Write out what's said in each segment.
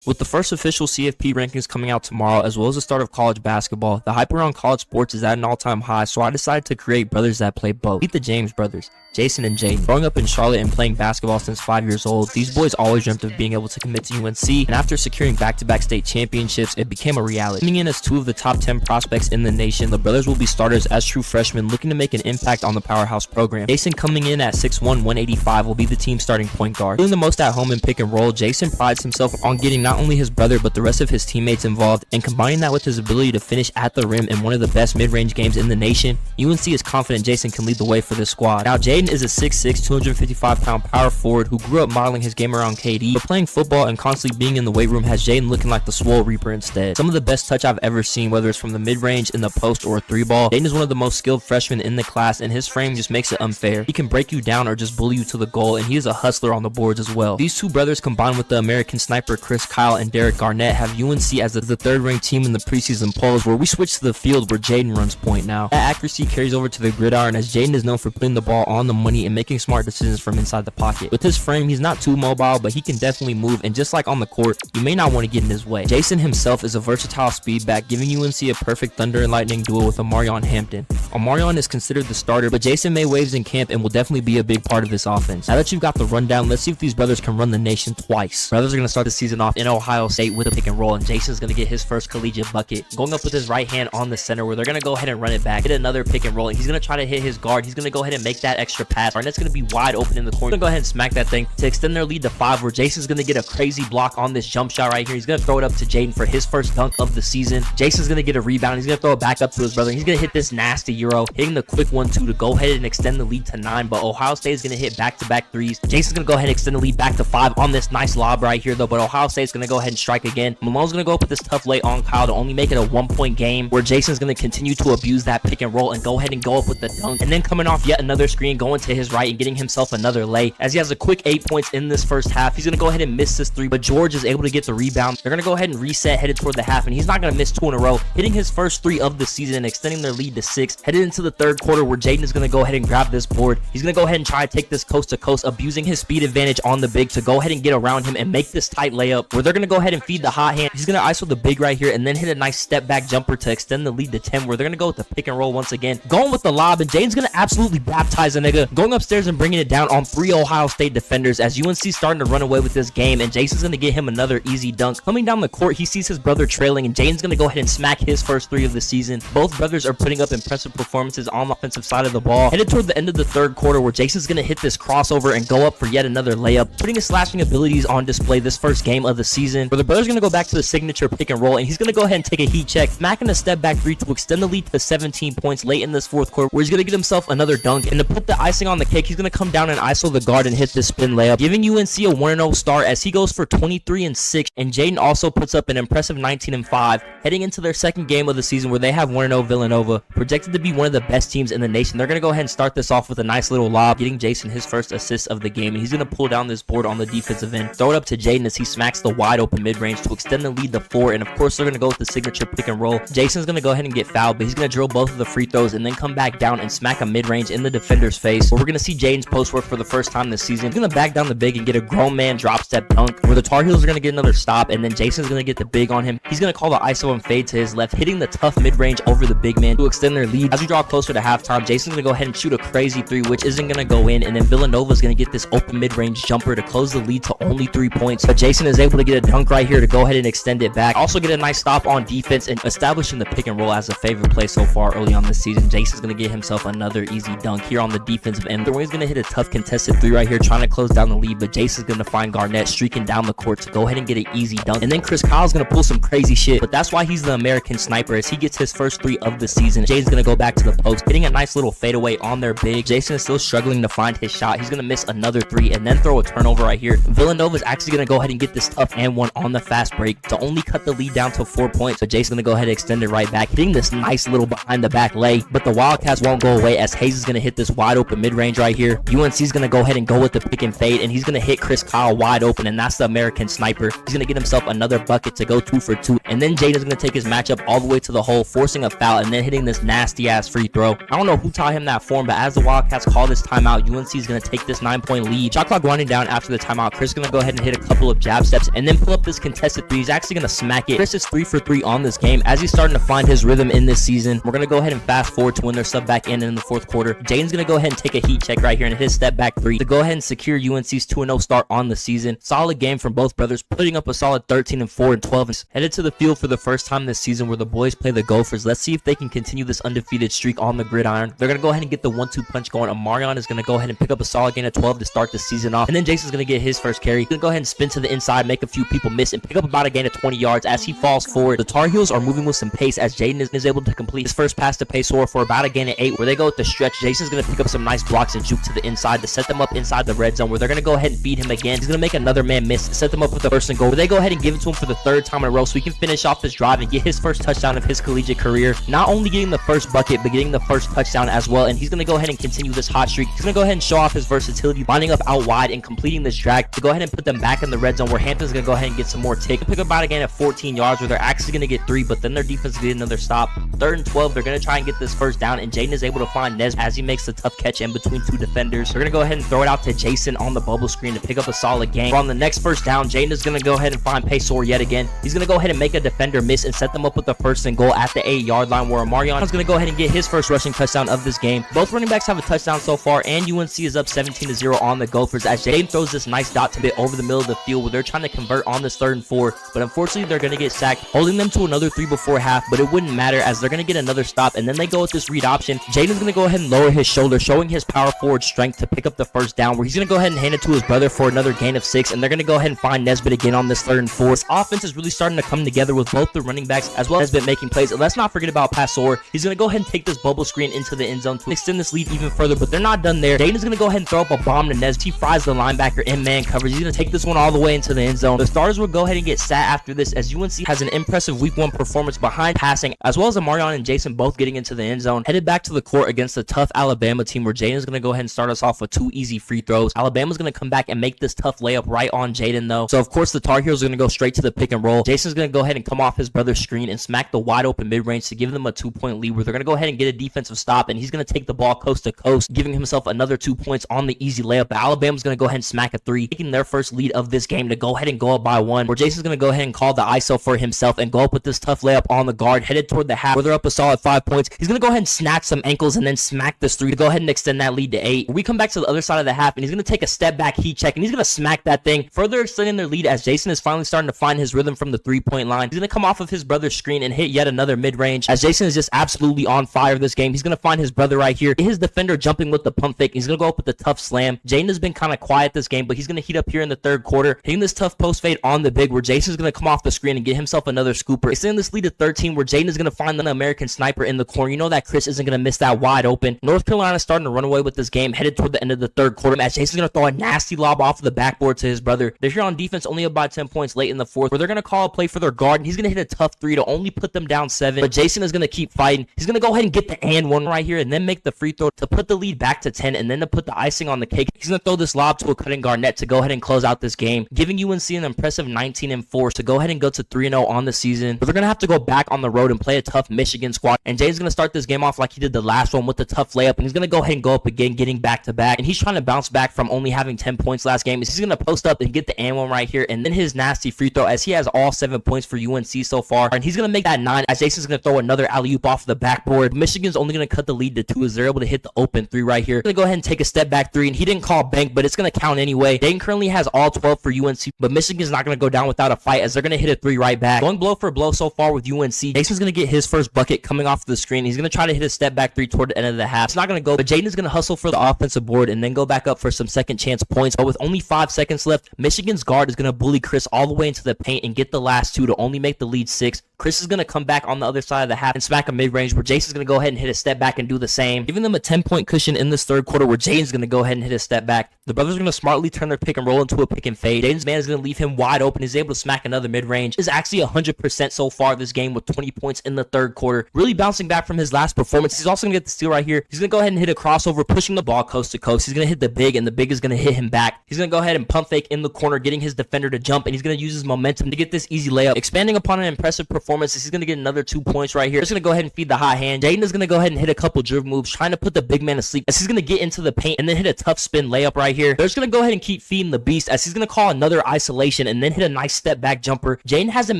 With the first official CFP rankings coming out tomorrow, as well as the start of college basketball, the hype around college sports is at an all-time high, so I decided to create brothers that play both. Meet the James brothers, Jayson and Jayden. Growing up in Charlotte and playing basketball since 5 years old, these boys always dreamt of being able to commit to UNC, and after securing back-to-back state championships, it became a reality. Coming in as two of the top 10 prospects in the nation, the brothers will be starters as true freshmen looking to make an impact on the powerhouse program. Jayson, coming in at 6'1", 185, will be the team's starting point guard. Doing the most at home in pick and roll, Jayson prides himself on getting not only his brother but the rest of his teammates involved, and combining that with his ability to finish at the rim in one of the best mid-range games in the nation, UNC is confident Jayson can lead the way for this squad. Now, Jaden is a 6'6", 255-pound power forward who grew up modeling his game around KD, but playing football and constantly being in the weight room has Jaden looking like the swole reaper instead. Some of the best touch I've ever seen, whether it's from the mid-range, in the post, or a three ball. Jaden is one of the most skilled freshmen in the class, and his frame just makes it unfair. He can break you down or just bully you to the goal, and he is a hustler on the boards as well. These two brothers, combined with the American sniper Chris Kyle and Derek Garnett, have UNC as the third-ranked team in the preseason polls, where we switch to the field where Jaden runs point now. That accuracy carries over to the gridiron, as Jaden is known for putting the ball on the money and making smart decisions from inside the pocket. With his frame, he's not too mobile, but he can definitely move, and just like on the court, you may not want to get in his way. Jayson himself is a versatile speed back, giving UNC a perfect thunder and lightning duel with Omarion Hampton. Omarion is considered the starter, but Jayson made waves in camp and will definitely be a big part of this offense. Now that you've got the rundown, let's see if these brothers can run the nation twice. Brothers are going to start the season off in Ohio State with a pick and roll, and Jayson's going to get his first collegiate bucket, going up with his right hand on the center, where they're going to go ahead and run it back, hit another pick and roll, and he's going to try to hit his guard. He's going to go ahead and make that extra pass. Garnett's going to be wide open in the corner. Going to go ahead and smack that thing to extend their lead to 5, where Jayson's going to get a crazy block on this jump shot right here. He's going to throw it up to Jaden for his first dunk of the season. Jayson's going to get a rebound. He's going to throw it back up to his brother. He's going to hit this nasty Euro, hitting the quick 1-2 to go ahead and extend the lead to 9, but Ohio State is going to hit back-to-back threes. Jayson's going to go ahead and extend the lead back to 5 on this nice lob right here, though, but Ohio State's going to go ahead and strike again. Malone's going to go up with this tough lay on Kyle to only make it a 1-point game, where Jayson's going to continue to abuse that pick and roll and go ahead and go up with the dunk, and then coming off yet another screen, going to his right and getting himself another lay, as he has a quick 8 points in this first half. He's going to go ahead and miss this 3, but George is able to get the rebound. They're going to go ahead and reset, headed toward the half, and he's not going to miss 2 in a row, hitting his first 3 of the season and extending their lead to 6. Headed into the third quarter, where Jaden is going to go ahead and grab this board. He's going to go ahead and try to take this coast to coast, abusing his speed advantage on the big to go ahead and get around him and make this tight layup, where they're going to go ahead and feed the hot hand. He's going to ISO the big right here and then hit a nice step back jumper to extend the lead to 10, where they're going to go with the pick and roll once again, going with the lob, and Jaden's going to absolutely baptize a nigga, going upstairs and bringing it down on 3 Ohio State defenders, as UNC's starting to run away with this game, and Jayson's going to get him another easy dunk. Coming down the court, he sees his brother trailing, and Jaden's going to go ahead and smack his first 3 of the season. Both brothers are putting up impressive performances on the offensive side of the ball. Headed toward the end of the third quarter, where Jayson's going to hit this crossover and go up for yet another layup, putting his slashing abilities on display this first game of the season, where the brother's going to go back to the signature pick and roll, and he's going to go ahead and take a heat check, smacking a step back 3 to extend the lead to 17 points late in this fourth quarter, where he's going to get himself another dunk, and to put the icing on the cake, he's going to come down and ISO the guard and hit this spin layup, giving UNC a 1-0 start, as he goes for 23-6, and Jaden also puts up an impressive 19-5, heading into their second game of the season, where they have 1-0 Villanova, projected to be one of the best teams in the nation. They're going to go ahead and start this off with a nice little lob, getting Jayson his first assist of the game, and he's going to pull down this board on the defensive end, throw it up to Jaden as he smacks the wide open mid-range to extend the lead to 4, and of course they're going to go with the signature pick and roll. Jayson's going to go ahead and get fouled, but he's going to drill both of the free throws and then come back down and smack a mid-range in the defender's face, where we're going to see Jaden's post work for the first time this season. He's going to back down the big and get a grown man drop step dunk, where the Tar Heels are going to get another stop, and then Jayson's going to get the big on him. He's going to call the ISO and fade to his left, hitting the tough mid-range over the big man to extend their lead. As we draw closer to halftime, Jayson's going to go ahead and shoot a crazy 3, which isn't going to go in, and then Villanova's going to get this open mid-range jumper to close the lead to only 3 points, but Jayson is able to get a dunk right here to go ahead and extend it back. Also get a nice stop on defense and establishing the pick and roll as a favorite play so far early on this season. Jayson's going to get himself another easy dunk here on the defensive end. He's going to hit a tough contested 3 right here, trying to close down the lead, but Jayson's going to find Garnett streaking down the court to go ahead and get an easy dunk, and then Chris Kyle's going to pull some crazy shit, but that's why he's the American sniper, as he gets his first 3 of the season. Jaden's going to go back to the post, hitting a nice little fadeaway on their big. Jayson is still struggling to find his shot. He's going to miss another 3 and then throw a turnover right here. Villanova's actually going to go ahead and get this tough and 1 on the fast break to only cut the lead down to 4 points, so Jayson's going to go ahead and extend it right back, hitting this nice little behind the back lay, but the Wildcats won't go away, as Hayes is going to hit this wide open mid-range right here. UNC's going to go ahead and go with the pick and fade, and he's going to hit Chris Kyle wide open, and that's the American sniper. He's going to get himself another bucket to go 2 for 2, and then Jaden's going to take his matchup all the way to the hole, forcing a foul and then hitting this nasty ass free throw. I don't know who taught him that form, but as the Wildcats call this timeout, UNC is going to take this 9-point lead. Shot clock winding down after the timeout. Chris is going to go ahead and hit a couple of jab steps and then then pull up this contested three. He's actually going to smack it. Chris is 3 for 3 on this game as he's starting to find his rhythm in this season. We're going to go ahead and fast forward to when they're sub back in the fourth quarter. Jaden's going to go ahead and take a heat check right here and hit a step back three to go ahead and secure UNC's 2-0 start on the season. Solid game from both brothers, putting up a solid 13-4 and 12. Headed to the field for the first time this season where the boys play the Gophers. Let's see if they can continue this undefeated streak on the gridiron. They're going to go ahead and get the 1-2 punch going. Amarion is going to go ahead and pick up a solid gain of 12 to start the season off. And then Jason's going to get his first carry. He's going to go ahead and spin to the inside, make a few people miss, and pick up about a gain of 20 yards as he falls forward. The Tar Heels are moving with some pace as Jaden is able to complete his first pass to Paysor for about a gain of 8 where they go with the stretch. Jason's going to pick up some nice blocks and juke to the inside to set them up inside the red zone where they're going to go ahead and feed him again. He's going to make another man miss, set them up with the first and goal where they go ahead and give it to him for the third time in a row so he can finish off this drive and get his first touchdown of his collegiate career. Not only getting the first bucket, but getting the first touchdown as well. And he's going to go ahead and continue this hot streak. He's going to go ahead and show off his versatility, lining up out wide and completing this drag to go ahead and put them back in the red zone where Hampton's going to go ahead and get some more tick. Pick up about a gain of 14 yards where they're actually going to get 3, but then their defense get another stop. 3rd and 12, they're going to try and get this first down, and Jaden is able to find Nez as he makes the tough catch in between 2 defenders. They're going to go ahead and throw it out to Jayson on the bubble screen to pick up a solid gain. On the next first down, Jaden is going to go ahead and find Paysor yet again. He's going to go ahead and make a defender miss and set them up with the first and goal at the 8-yard line where Amarion is going to go ahead and get his first rushing touchdown of this game. Both running backs have a touchdown so far, and UNC is up 17-0 on the Gophers as Jaden throws this nice dot to bit over the middle of the field where they're trying to convert on this 3rd and 4, but unfortunately they're going to get sacked, holding them to another 3 before half, but it wouldn't matter as they're going to get another stop, and then they go with this read option. Jaden's going to go ahead and lower his shoulder, showing his power forward strength to pick up the first down where he's going to go ahead and hand it to his brother for another gain of 6, and they're going to go ahead and find Nesbitt again on this 3rd and 4. This offense is really starting to come together with both the running backs as well as Nesbitt making plays, and let's not forget about Paysor. He's going to go ahead and take this bubble screen into the end zone to extend this lead even further, but they're not done there. Jaden is going to go ahead and throw up a bomb to Nesbitt. He fries the linebacker in man coverage. He's going to take this one all the way into the end zone. The starters will go ahead and get sat after this as UNC has an impressive week 1 performance behind passing, as well as Amarion and Jayson both getting into the end zone. Headed back to the court against the tough Alabama team where Jaden is going to go ahead and start us off with 2 easy free throws. Alabama's going to come back and make this tough layup right on Jaden though. So of course the Tar Heels are going to go straight to the pick and roll. Jason's going to go ahead and come off his brother's screen and smack the wide open mid-range to give them a 2-point lead where they're going to go ahead and get a defensive stop, and he's going to take the ball coast to coast, giving himself another 2 points on the easy layup. But Alabama's going to go ahead and smack a 3, taking their first lead of this game to go ahead and go up by 1, where Jason's going to go ahead and call the ISO for himself and go up with this tough layup on the guard, headed toward the half where they're up a solid 5 points. He's going to go ahead and snatch some ankles and then smack this 3 to go ahead and extend that lead to 8. We come back to the other side of the half, and he's going to take a step back heat check, and he's going to smack that thing, further extending their lead as Jayson is finally starting to find his rhythm from the 3-point line. He's going to come off of his brother's screen and hit yet another mid-range as Jayson is just absolutely on fire this game. He's going to find his brother right here, his defender jumping with the pump fake. He's going to go up with the tough slam. Jaden has been kind of quiet this game, but he's going to heat up here in the 3rd quarter, hitting this tough post fade on the big where Jason's going to come off the screen and get himself another scooper. Extending this lead to 13 where Jaden is going to find the American sniper in the corner. You know that Chris isn't going to miss that wide open. North Carolina starting to run away with this game, headed toward the end of the 3rd quarter as Jason's going to throw a nasty lob off of the backboard to his brother. They're here on defense only about 10 points late in the 4th where they're going to call a play for their guard, and he's going to hit a tough 3 to only put them down 7, but Jayson is going to keep fighting. He's going to go ahead and get the and 1 right here and then make the free throw to put the lead back to 10, and then to put the icing on the cake, he's going to throw this lob to a cutting Garnett to go ahead and close out this game, giving UNC an impressive 19-4 to go ahead and go to 3-0 on the season. But they're going to have to go back on the road and play a tough Michigan squad, and Jaden's going to start this game off like he did the last one with the tough layup, and he's going to go ahead and go up again, getting back-to-back, and he's trying to bounce back from only having 10 points last game. He's going to post up and get the and 1 right here, and then his nasty free throw as he has all 7 points for UNC so far, and he's going to make that 9 as Jason's going to throw another alley-oop off the backboard. Michigan's only going to cut the lead to 2 as they're able to hit the open 3 right here. Going to go ahead and take a step back 3, and he didn't call bank, but it's going to count anyway. Dayton currently has all 12 for UNC, but Michigan's not going to go down without a fight as they're going to hit a 3 right back. Going blow for blow so far with UNC. Jason's going to get his first bucket coming off the screen. He's going to try to hit a step back 3 toward the end of the half. It's not going to go, but Jaden is going to hustle for the offensive board and then go back up for some second chance points. But with only 5 seconds left, Michigan's guard is going to bully Chris all the way into the paint and get the last 2 to only make the lead 6. Chris is going to come back on the other side of the half and smack a mid-range where Jason's going to go ahead and hit a step back and do the same, giving them a 10-point cushion in this 3rd quarter where Jaden's going to go ahead and hit a step back. The brothers are going to smartly turn their pick and roll into a pick and fade. Jaden's man is going to leave him wide open. He's able to smack another mid-range. Is actually 100% so far this game with 20 points in the 3rd quarter. Really bouncing back from his last performance. He's also going to get the steal right here. He's going to go ahead and hit a crossover, pushing the ball coast to coast. He's going to hit the big, and the big is going to hit him back. He's going to go ahead and pump fake in the corner, getting his defender to jump, and he's going to use his momentum to get this easy layup. Expanding upon an impressive performance performance is he's going to get another 2 points right here. Just going to go ahead and feed the hot hand. Jaden is going to go ahead and hit a couple dribble moves, trying to put the big man to sleep as he's going to get into the paint and then hit a tough spin layup right here. They're just going to go ahead and keep feeding the beast as he's going to call another isolation and then hit a nice step back jumper. Jaden hasn't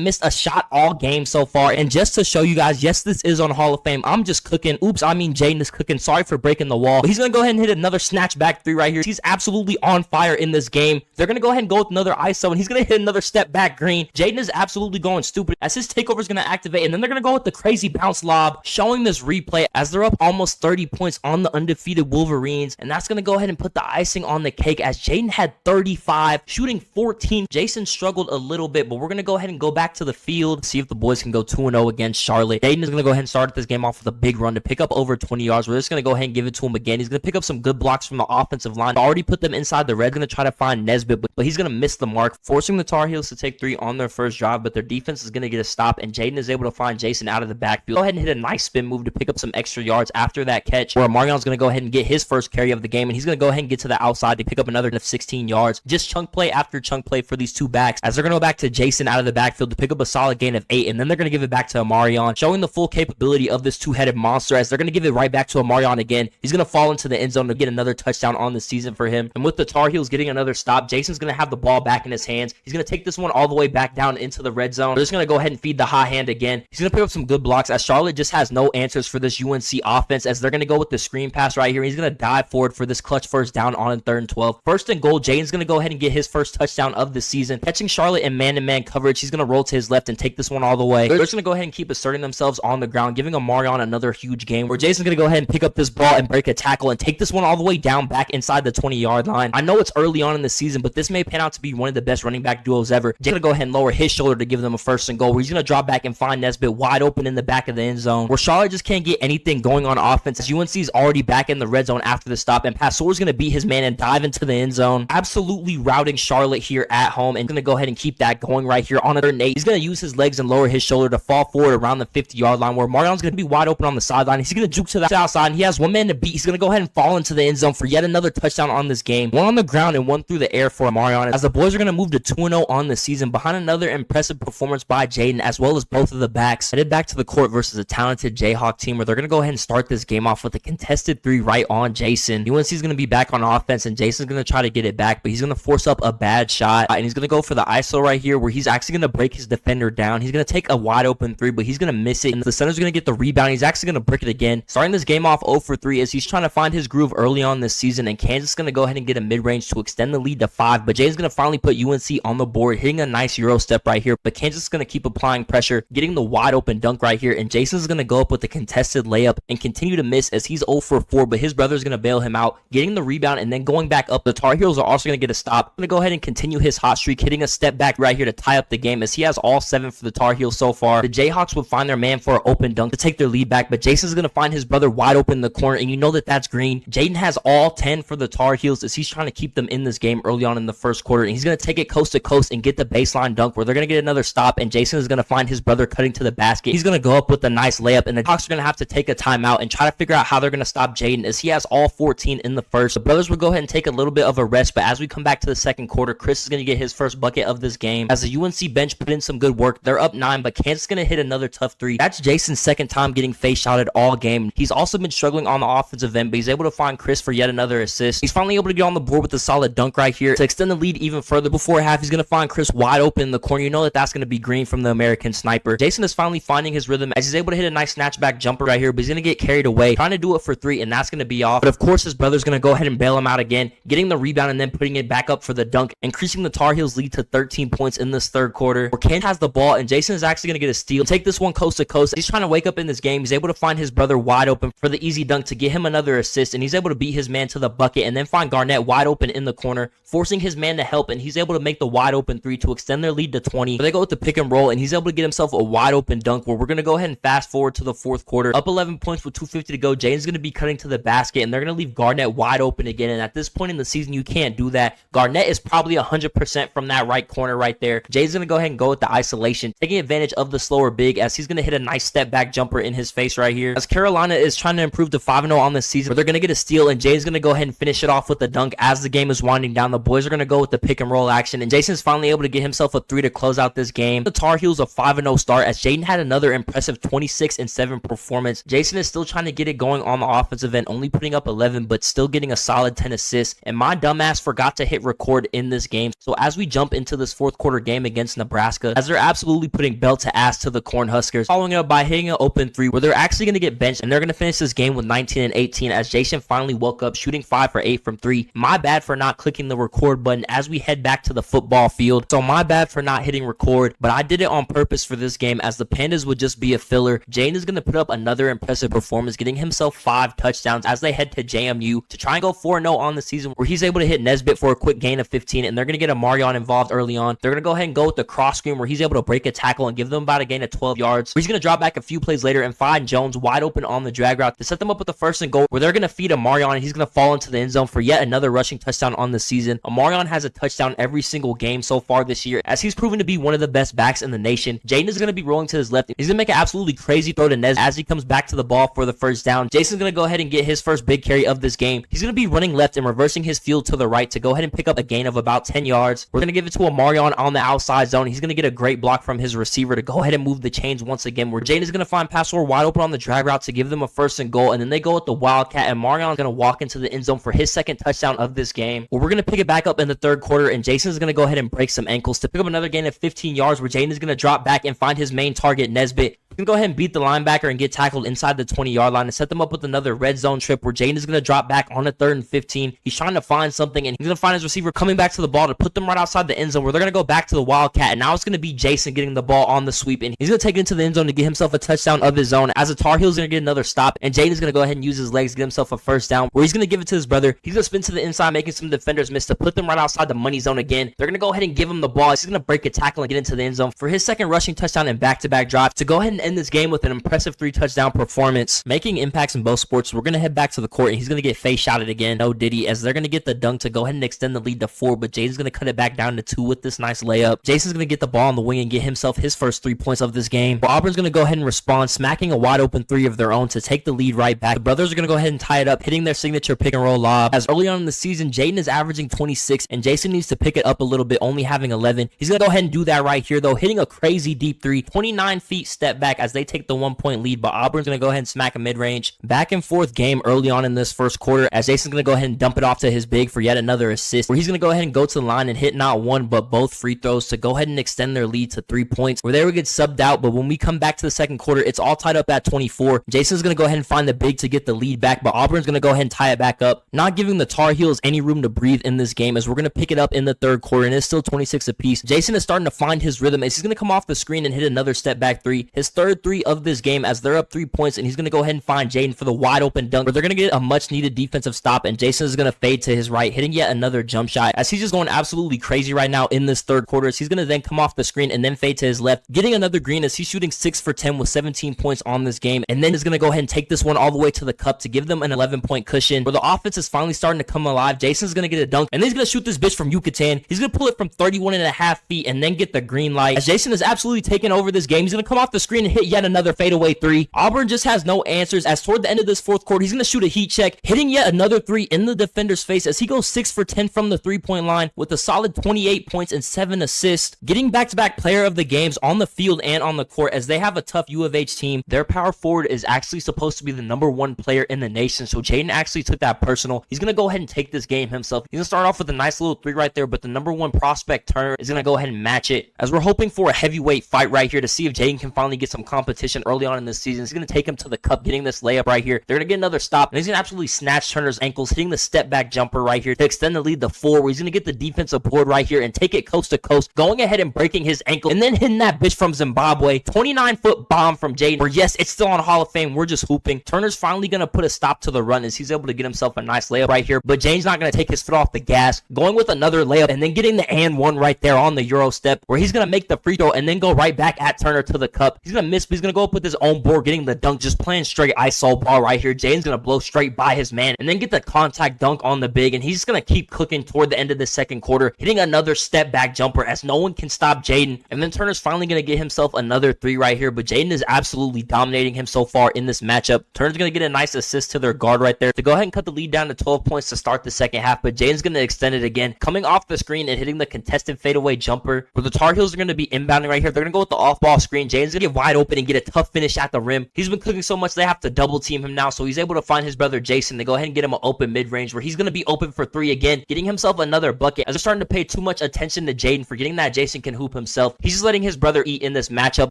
missed a shot all game so far. And just to show you guys, yes, this is on Hall of Fame. I'm just cooking. Oops, I mean Jaden is cooking. Sorry for breaking the wall. But he's going to go ahead and hit another snatch back three right here. He's absolutely on fire in this game. They're going to go ahead and go with another ISO and he's going to hit another step back green. Jaden is absolutely going stupid as his takeover is going to activate and then they're going to go with the crazy bounce lob, showing this replay as they're up almost 30 points on the undefeated Wolverines. And that's going to go ahead and put the icing on the cake as Jaden had 35, shooting 14. Jayson struggled a little bit, but we're going to go ahead and go back to the field, see if the boys can go 2-0 against Charlotte. Jaden is going to go ahead and start this game off with a big run to pick up over 20 yards. We're just going to go ahead and give it to him again. He's going to pick up some good blocks from the offensive line. Already put them inside the red. Going to try to find Nesbitt, but he's going to miss the mark, forcing the Tar Heels to take 3 on their first drive, but their defense is going to get a stop, and Jaden is able to find Jayson out of the backfield. Go ahead and hit a nice spin move to pick up some extra yards after that catch, where Marion's going to go ahead and get his first carry of the game, and he's going to go ahead and get to the outside to pick up another 16 yards. Just chunk play after chunk play for these two backs, as they're going to go back to Jayson out of the backfield to pick up a solid gain of 8, and then they're going to give it back to Amarion, showing the full capability of this two-headed monster, as they're going to give it right back to Amarion again. He's going to fall into the end zone to get another touchdown on the season for him, and with the Tar Heels getting another stop, Jayson's going to have the ball back in his hands. He's going to take this one all the way back down into the red zone. They're just going to go ahead and feed the hot hand again. He's going to pick up some good blocks as Charlotte just has no answers for this UNC offense, as they're going to go with the screen pass right here. He's going to dive forward for this clutch first down on 3rd and 12. First and goal, Jaden's going to go ahead and get his first touchdown of the season, catching Charlotte in man-to-man coverage. He's going to roll to his left and take this one all the way. They're just going to go ahead and keep asserting themselves on the ground, giving Amarion another huge game, where Jayson's going to go ahead and pick up this ball and break a tackle and take this one all the way down back inside the 20-yard line. I know it's early on in the season, but this may pan out to be one of the best running back duos ever. Jayson's going to go ahead and lower his shoulder to give them a first and goal, where he's going to drop back and find Nesbitt wide open in the back of the end zone, where Charlotte just can't get anything going on offense, as UNC is already back in the red zone after the stop, and Pasol's going to beat his man and dive into the end zone, absolutely routing Charlotte here at home, and going to go ahead and keep that going right here on 3rd and 8. He's going to use his legs and lower his shoulder to fall forward around the 50-yard line, where Marion's going to be wide open on the sideline. He's going to juke to the outside, and he has one man to beat. He's going to go ahead and fall into the end zone for yet another touchdown on this game. One on the ground and one through the air for Marion, as the boys are going to move to 2-0 on the season behind another impressive performance by Jaden, as well as both of the backs. Headed back to the court versus a talented Jayhawk team, where they're going to go ahead and start this game off with a contested 3 right on Jayson. UNC is going to be back on offense, and Jayson's going to try to get it back, but he's going to force up a bad shot, and he's going to go for the ISO right here, where he's actually going to break his defender down. He's going to take a wide open 3, but he's going to miss it, and the center's going to get the rebound. He's actually going to brick it again, starting this game off 0 for 3 as he's trying to find his groove early on this season, and Kansas is going to go ahead and get a mid-range to extend the lead to 5, but Jaden's going to finally put UNC on the board, hitting a nice Euro step right here, but Kansas is going to keep applying pressure, getting the wide open dunk right here, and Jayson's going to go up with a contested layup and continue to miss as he's 0 for 4, but his brother's going to bail him out, getting the rebound and then going back up. The Tar Heels are also going to get a stop. Going to go ahead and continue his hot streak, hitting a step back right here to tie up the game, as he has all 7 for the Tar Heels so far. The Jayhawks would find their man for an open dunk to take their lead back, but Jayson's going to find his brother wide open in the corner, and you know that that's green. Jaden has all 10 for the Tar Heels as he's trying to keep them in this game early on in the first quarter, and he's going to take it coast to coast and get the baseline dunk, where they're going to get another stop, and Jayson is going to find his brother cutting to the basket. He's going to go up with a nice layup, and the Hawks are going to have to take a timeout and try to figure out how they're going to stop Jaden, as he has all 14 in the first. The brothers will go ahead and take a little bit of a rest, but as we come back to the second quarter, Chris is going to get his first bucket of this game, as the UNC bench put in some good work. They're up 9, but Kansas is going to hit another tough 3. That's Jayson's second time getting face shotted all game. He's also been struggling on the offensive end, but he's able to find Chris for yet another assist. He's finally able to get on the board with a solid dunk right here to extend the lead even further. Before half, he's going to find Chris wide open in the corner. You know that that's going to be green from the American sniper. Jayson is finally finding his rhythm as he's able to hit a nice snatchback jumper right here, but he's going to get carried away, trying to do it for 3, and that's going to be off. But of course, his brother's going to go ahead and bail him out again, getting the rebound and then putting it back up for the dunk, increasing the Tar Heels lead to 13 points in this third quarter, where Kansas has the ball, and Jayson is actually going to get a steal, take this one coast to coast. He's trying to wake up in this game. He's able to find his brother wide open for the easy dunk to get him another assist, and he's able to beat his man to the bucket and then find Garnett wide open in the corner, forcing his man to help, and he's able to make the wide open 3 to extend their lead to 20. But they go with the pick and roll, and he's able to get himself a wide open dunk, where we're going to go ahead and fast forward to the fourth quarter. Up 11 points with 2:50 to go. Jaden's going to be cutting to the basket, and they're going to leave Garnett wide open again, and at this point in the season, you can't do that. Garnett is probably 100% from that right corner right there. Jaden's going to go ahead and go with the isolation, taking advantage of the slower big, as he's going to hit a nice step back jumper in his face right here, as Carolina is trying to improve to 5-0 on this season, but they're going to get a steal, and Jaden's going to go ahead and finish it off with a dunk. As the game is winding down, the boys are going to go with the pick and roll action, and Jason's finally able to get himself a 3 to close out this game. The Tar Heels are 5-0 5-0 start as Jaden had another impressive 26-7 performance. Jayson is still trying to get it going on the offensive end, only putting up 11, but still getting a solid 10 assists. And my dumbass forgot to hit record in this game. So as we jump into this fourth quarter game against Nebraska, as they're absolutely putting belt to ass to the Cornhuskers, following up by hitting an open 3 where they're actually going to get benched and they're going to finish this game with 19-18 as Jayson finally woke up shooting 5 for 8 from 3. My bad for not clicking the record button as we head back to the football field. So my bad for not hitting record, but I did it on purpose for this game as the Pandas would just be a filler. Jaden is going to put up another impressive performance, getting himself 5 touchdowns as they head to JMU to try and go 4-0 on the season, where he's able to hit Nesbitt for a quick gain of 15, and they're going to get a Marion involved early on. They're going to go ahead and go with the cross screen where he's able to break a tackle and give them about a gain of 12 yards. Where he's going to drop back a few plays later and find Jones wide open on the drag route to set them up with a 1st and goal, where they're going to feed a Marion and he's going to fall into the end zone for yet another rushing touchdown on the season. Marion has a touchdown every single game so far this year as he's proven to be one of the best backs in the nation. Jaden is going to be rolling to his left. He's going to make an absolutely crazy throw to Nez as he comes back to the ball for the 1st down. Jayson's going to go ahead and get his first big carry of this game. He's going to be running left and reversing his field to the right to go ahead and pick up a gain of about 10 yards. We're going to give it to a Marion on the outside zone. He's going to get a great block from his receiver to go ahead and move the chains once again, where Jaden is going to find Pastor wide open on the drag route to give them a 1st and goal, and then they go with the Wildcat, and Marion is going to walk into the end zone for his 2nd touchdown of this game. Well, we're going to pick it back up in the 3rd quarter, and Jayson is going to go ahead and break some ankles to pick up another gain of 15 yards, where Jaden is going to drop back and find his main target, Nesbitt. He's going to go ahead and beat the linebacker and get tackled inside the 20-yard line and set them up with another red zone trip where Jaden is going to drop back on a 3rd and 15. He's trying to find something, and he's going to find his receiver coming back to the ball to put them right outside the end zone, where they're going to go back to the Wildcat, and now it's going to be Jayson getting the ball on the sweep, and he's going to take it into the end zone to get himself a touchdown of his own as the Tar Heels going to get another stop, and Jaden is going to go ahead and use his legs to get himself a 1st down, where he's going to give it to his brother. He's going to spin to the inside, making some defenders miss to put them right outside the money zone again. They're going to go ahead and give him the ball. He's going to break a tackle and get into the end zone for his 2nd rushing touchdown and back-to-back drive to go ahead and end this game with an impressive 3-touchdown performance. Making impacts in both sports, we're going to head back to the court, and he's going to get face shouted again. No Diddy, as they're going to get the dunk to go ahead and extend the lead to 4, but Jaden's going to cut it back down to 2 with this nice layup. Jayson's going to get the ball on the wing and get himself his first 3 points of this game. Well, Auburn's going to go ahead and respond, smacking a wide open 3 of their own to take the lead right back. The brothers are going to go ahead and tie it up, hitting their signature pick and roll lob. As early on in the season, Jaden is averaging 26, and Jayson needs to pick it up a little bit, only having 11. He's going to go ahead and do that right here, though, hitting a crazy deep 3, 29 feet step back as they take the 1-point lead, but Auburn's going to go ahead and smack a mid-range. Back and forth game early on in this 1st quarter as Jayson's going to go ahead and dump it off to his big for yet another assist, where he's going to go ahead and go to the line and hit not one but both free throws to go ahead and extend their lead to 3 points, where they would get subbed out. But when we come back to the 2nd quarter, it's all tied up at 24. Jayson's going to go ahead and find the big to get the lead back, but Auburn's going to go ahead and tie it back up, not giving the Tar Heels any room to breathe in this game, as we're going to pick it up in the 3rd quarter, and it's still 26 apiece. Jayson is starting to find his rhythm as he's going to come off the screen and hit another step back 3, his 3rd 3 of this game, as they're up 3 points, and he's going to go ahead and find Jaden for the wide open dunk, where they're going to get a much needed defensive stop, and Jayson is going to fade to his right, hitting yet another jump shot as he's just going absolutely crazy right now in this 3rd quarter. He's going to then come off the screen and then fade to his left, getting another green as he's shooting 6 for 10 with 17 points on this game, and then is going to go ahead and take this one all the way to the cup to give them an 11-point cushion, where the offense is finally starting to come alive. Jayson's going to get a dunk, and then he's going to shoot this bitch from Yucatan. He's going to pull it from 31.5 feet and then get the green light as Jayson is absolutely taking over this game. He's going to come off the screen and hit yet another fadeaway 3. Auburn just has no answers as toward the end of this 4th quarter, he's going to shoot a heat check, hitting yet another 3 in the defender's face as he goes 6 for 10 from the 3-point line with a solid 28 points and 7 assists, getting back-to-back player of the games on the field and on the court as they have a tough U of H team. Their power forward is actually supposed to be the #1 player in the nation, so Jaden actually took that personal. He's going to go ahead and take this game himself. He's going to start off with a nice little 3 right there, but the #1 prospect Turner is going to go ahead and match it, as we're hoping for a heavyweight fight right here to see if Jaden can finally get some competition early on in this season. He's going to take him to the cup, getting this layup right here. They're going to get another stop, and he's going to absolutely snatch Turner's ankles, hitting the step back jumper right here to extend the lead to 4, where he's going to get the defensive board right here and take it coast to coast, going ahead and breaking his ankle, and then hitting that bitch from Zimbabwe. 29-foot bomb from Jaden, where yes, it's still on Hall of Fame. We're just hooping. Turner's finally going to put a stop to the run as he's able to get himself a nice layup right here, but Jaden's not going to take his foot off the gas, going with another layup and then getting the and one right there on the Euro step, where he's going to make the free throw and then go right back at Turner to the cup. He's going to miss, but he's going to go up with his own board, getting the dunk, just playing straight iso ball right here. Jaden's going to blow straight by his man and then get the contact dunk on the big, and he's just going to keep cooking toward the end of the second quarter, hitting another step back jumper as no one can stop Jaden. And then Turner's finally going to get himself another three right here, but Jaden is absolutely dominating him so far in this matchup. Turner's going to get a nice assist to their guard right there to go ahead and cut the lead down to 12 points to start the second half, but Jaden's going to extend it again, coming off the screen and hitting the contested fadeaway jumper, where the Tar Heels are going to be inbounding right here. They're going to go with the off-ball screen. Jaden's going to get wide open and get a tough finish at the rim. He's been cooking so much they have to double team him now, so he's able to find his brother Jayson to go ahead and get him an open mid-range, where he's going to be open for three again, getting himself another bucket. As they're starting to pay too much attention to Jaden, forgetting that Jayson can hoop himself. He's just letting his brother eat in this matchup,